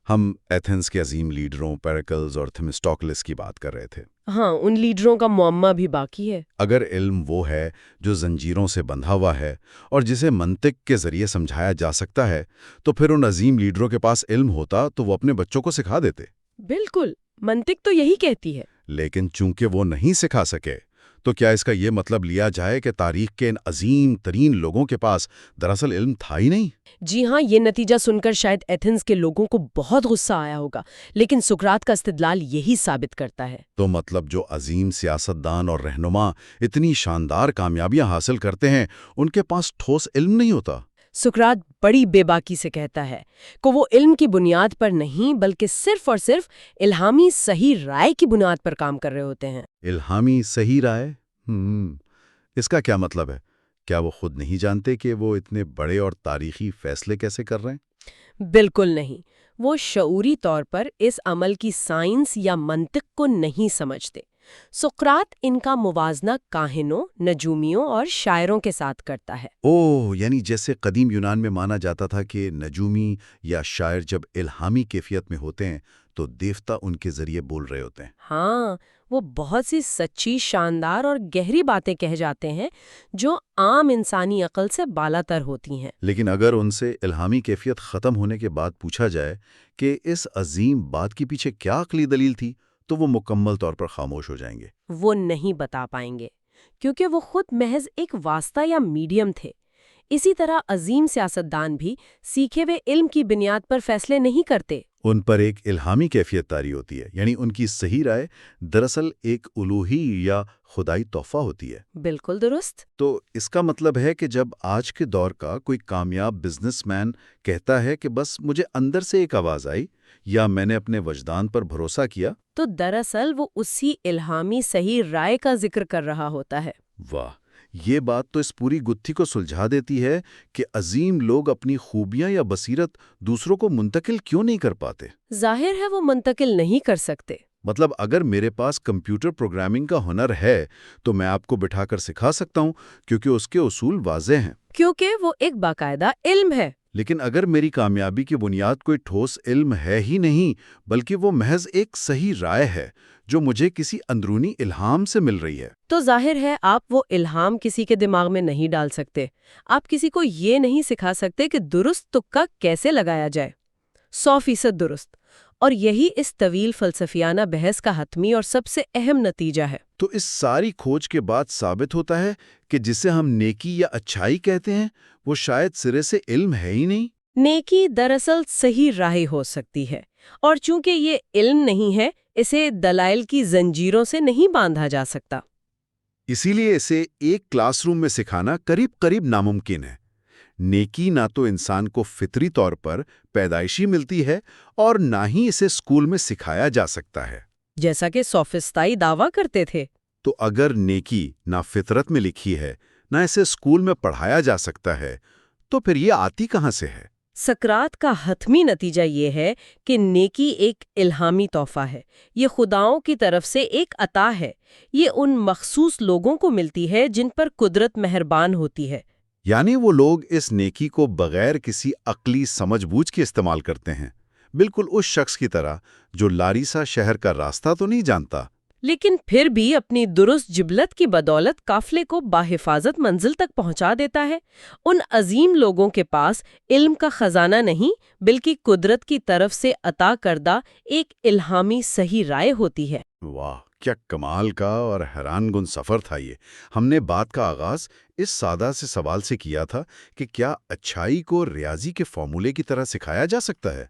ہم ایتھنز کے عظیم لیڈروں پیریکلز اور تھیمیسٹوکلس کی بات کر رہے تھے۔ ہاں، ان لیڈروں کا معمہ بھی باقی ہے۔ اگر علم وہ ہے جو زنجیروں سے بندھا ہوا ہے اور جسے منطق کے ذریعے سمجھایا جا سکتا ہے، تو پھر ان عظیم لیڈروں کے پاس علم ہوتا تو وہ اپنے بچوں کو سکھا دیتے۔ بالکل، منطق تو یہی کہتی ہے۔ لیکن چونکہ وہ نہیں سکھا سکے، تو کیا اس کا یہ مطلب لیا جائے کہ تاریخ کے ان عظیم ترین لوگوں کے پاس دراصل علم تھا ہی نہیں؟ جی ہاں، یہ نتیجہ سن کر شاید ایتھنز کے لوگوں کو بہت غصہ آیا ہوگا، لیکن سقراط کا استدلال یہی ثابت کرتا ہے۔ تو مطلب جو عظیم سیاستدان اور رہنما اتنی شاندار کامیابیاں حاصل کرتے ہیں، ان کے پاس ٹھوس علم نہیں ہوتا۔ سقراط بڑی بے باکی سے کہتا ہے کہ وہ علم کی بنیاد پر نہیں بلکہ صرف اور صرف الہامی صحیح رائے کی بنیاد پر کام کر رہے ہوتے ہیں۔ الہامی صحیح رائے؟ اس کا کیا مطلب ہے؟ کیا وہ خود نہیں جانتے کہ وہ اتنے بڑے اور تاریخی فیصلے کیسے کر رہے ہیں؟ بالکل نہیں۔ وہ شعوری طور پر اس عمل کی سائنس یا منطق کو نہیں سمجھتے۔ سقراط ان کا موازنہ کاہنوں، نجومیوں اور شاعروں کے ساتھ کرتا ہے۔ یعنی جیسے قدیم یونان میں مانا جاتا تھا کہ نجومی یا شاعر جب الہامی کیفیت میں ہوتے ہیں تو دیوتا ان کے ذریعے بول رہے ہوتے ہیں۔ ہاں، وہ بہت سی سچی، شاندار اور گہری باتیں کہہ جاتے ہیں جو عام انسانی عقل سے بالاتر ہوتی ہیں۔ لیکن اگر ان سے الہامی کیفیت ختم ہونے کے بعد پوچھا جائے کہ اس عظیم بات کے پیچھے کیا عقلی دلیل تھی، تو وہ مکمل طور پر خاموش ہو جائیں گے۔ وہ نہیں بتا پائیں گے، کیونکہ وہ خود محض ایک واسطہ یا میڈیم تھے۔ اسی طرح عظیم سیاستدان بھی سیکھے ہوئے علم کی بنیاد پر فیصلے نہیں کرتے۔ ان پر ایک الہامی کیفیت طاری ہوتی ہے، یعنی ان کی صحیح رائے دراصل ایک الوہی یا خدائی تحفہ ہوتی ہے۔ بالکل درست۔ تو اس کا مطلب ہے کہ جب آج کے دور کا کوئی کامیاب بزنس مین کہتا ہے کہ بس مجھے اندر سے ایک آواز آئی یا میں نے اپنے وجدان پر بھروسہ کیا، تو دراصل وہ اسی الہامی صحیح رائے کا ذکر کر رہا ہوتا ہے۔ واہ، یہ بات تو اس پوری گتھی کو سلجھا دیتی ہے کہ عظیم لوگ اپنی خوبیاں یا بصیرت دوسروں کو منتقل کیوں نہیں کر پاتے۔ ظاہر ہے وہ منتقل نہیں کر سکتے۔ مطلب اگر میرے پاس کمپیوٹر پروگرامنگ کا ہنر ہے تو میں آپ کو بٹھا کر سکھا سکتا ہوں کیونکہ اس کے اصول واضح ہیں۔ کیونکہ وہ ایک باقاعدہ علم ہے۔ لیکن اگر میری کامیابی کی بنیاد کوئی ٹھوس علم ہے ہی نہیں، بلکہ وہ محض ایک صحیح رائے ہے جو مجھے کسی اندرونی الہام سے مل رہی ہے، تو ظاہر ہے آپ وہ الہام کسی کے دماغ میں نہیں ڈال سکتے۔ آپ کسی کو یہ نہیں سکھا سکتے کہ درست تکا کیسے لگایا جائے، 100% درست۔ اور یہی اس طویل فلسفیانہ بحث کا حتمی اور سب سے اہم نتیجہ ہے۔ تو اس ساری کھوج کے بعد ثابت ہوتا ہے کہ جسے ہم نیکی یا اچھائی کہتے ہیں وہ شاید سرے سے علم ہے ہی نہیں۔ نیکی دراصل صحیح راہ ہو سکتی ہے، اور چونکہ یہ علم نہیں ہے، اسے دلائل کی زنجیروں سے نہیں باندھا جا سکتا۔ اسی لیے اسے ایک کلاس روم میں سکھانا قریب قریب ناممکن ہے۔ نیکی نہ تو انسان کو فطری طور پر پیدائشی ملتی ہے اور نہ ہی اسے اسکول میں سکھایا جا سکتا ہے۔ جیسا کہ سوفسطائی دعویٰ کرتے تھے۔ تو اگر نیکی نہ فطرت میں لکھی ہے، نہ اسے اسکول میں پڑھایا جا سکتا ہے، تو پھر یہ آتی کہاں سے ہے؟ سقراط کا حتمی نتیجہ یہ ہے کہ نیکی ایک الہامی تحفہ ہے، یہ خداؤں کی طرف سے ایک عطا ہے، یہ ان مخصوص لوگوں کو ملتی ہے جن پر قدرت مہربان ہوتی ہے۔ یعنی وہ لوگ اس نیکی کو بغیر کسی عقلی سمجھ بوجھ کے استعمال کرتے ہیں، بالکل اس شخص کی طرح جو لاریسا شہر کا راستہ تو نہیں جانتا، لیکن پھر بھی اپنی درست جبلت کی بدولت قافلے کو باحفاظت منزل تک پہنچا دیتا ہے۔ ان عظیم لوگوں کے پاس علم کا خزانہ نہیں، بلکہ قدرت کی طرف سے عطا کردہ ایک الہامی صحیح رائے ہوتی ہے۔ واہ، کیا کمال کا اور حیران کن سفر تھا یہ۔ ہم نے بات کا آغاز اس سادہ سے سوال سے کیا تھا کہ کیا اچھائی کو ریاضی کے فارمولے کی طرح سکھایا جا سکتا ہے؟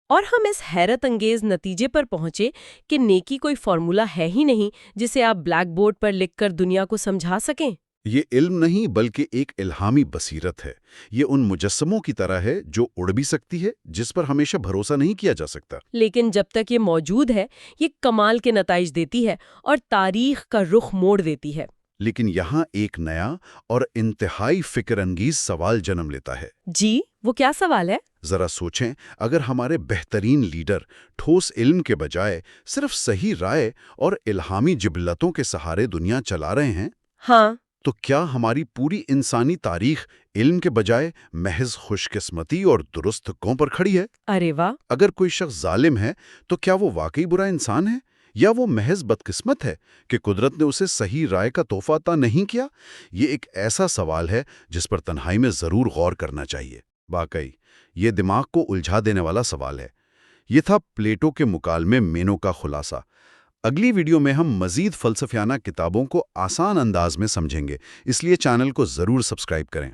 اور ہم اس حیرت انگیز نتیجے پر پہنچے کہ نیکی کوئی فارمولہ ہے ہی نہیں جسے آپ بلیک بورڈ پر لکھ کر دنیا کو سمجھا سکیں۔ یہ علم نہیں بلکہ ایک الہامی بصیرت ہے۔ یہ ان مجسموں کی طرح ہے جو اڑ بھی سکتی ہے، جس پر ہمیشہ بھروسہ نہیں کیا جا سکتا۔ لیکن جب تک یہ موجود ہے، یہ کمال کے نتائج دیتی ہے اور تاریخ کا رخ موڑ دیتی ہے۔ لیکن یہاں ایک نیا اور انتہائی فکر انگیز سوال جنم لیتا ہے۔ جی، وہ کیا سوال ہے؟ ذرا سوچیں، اگر ہمارے بہترین لیڈر ٹھوس علم کے بجائے صرف صحیح رائے اور الہامی جبلتوں کے سہارے دنیا چلا رہے ہیں، ہاں، تو کیا ہماری پوری انسانی تاریخ علم کے بجائے محض خوش قسمتی اور درست تکوں پر کھڑی ہے؟ ارے واہ! اگر کوئی شخص ظالم ہے تو کیا وہ واقعی برا انسان ہے، یا وہ محض بدقسمت ہے کہ قدرت نے اسے صحیح رائے کا تحفہ عطا نہیں کیا؟ یہ ایک ایسا سوال ہے جس پر تنہائی میں ضرور غور کرنا چاہیے۔ واقعی یہ دماغ کو الجھا دینے والا سوال ہے۔ یہ تھا پلیٹو کے مکالمے مینو کا خلاصہ۔ اگلی ویڈیو میں ہم مزید فلسفیانہ کتابوں کو آسان انداز میں سمجھیں گے، اس لیے چینل کو ضرور سبسکرائب کریں۔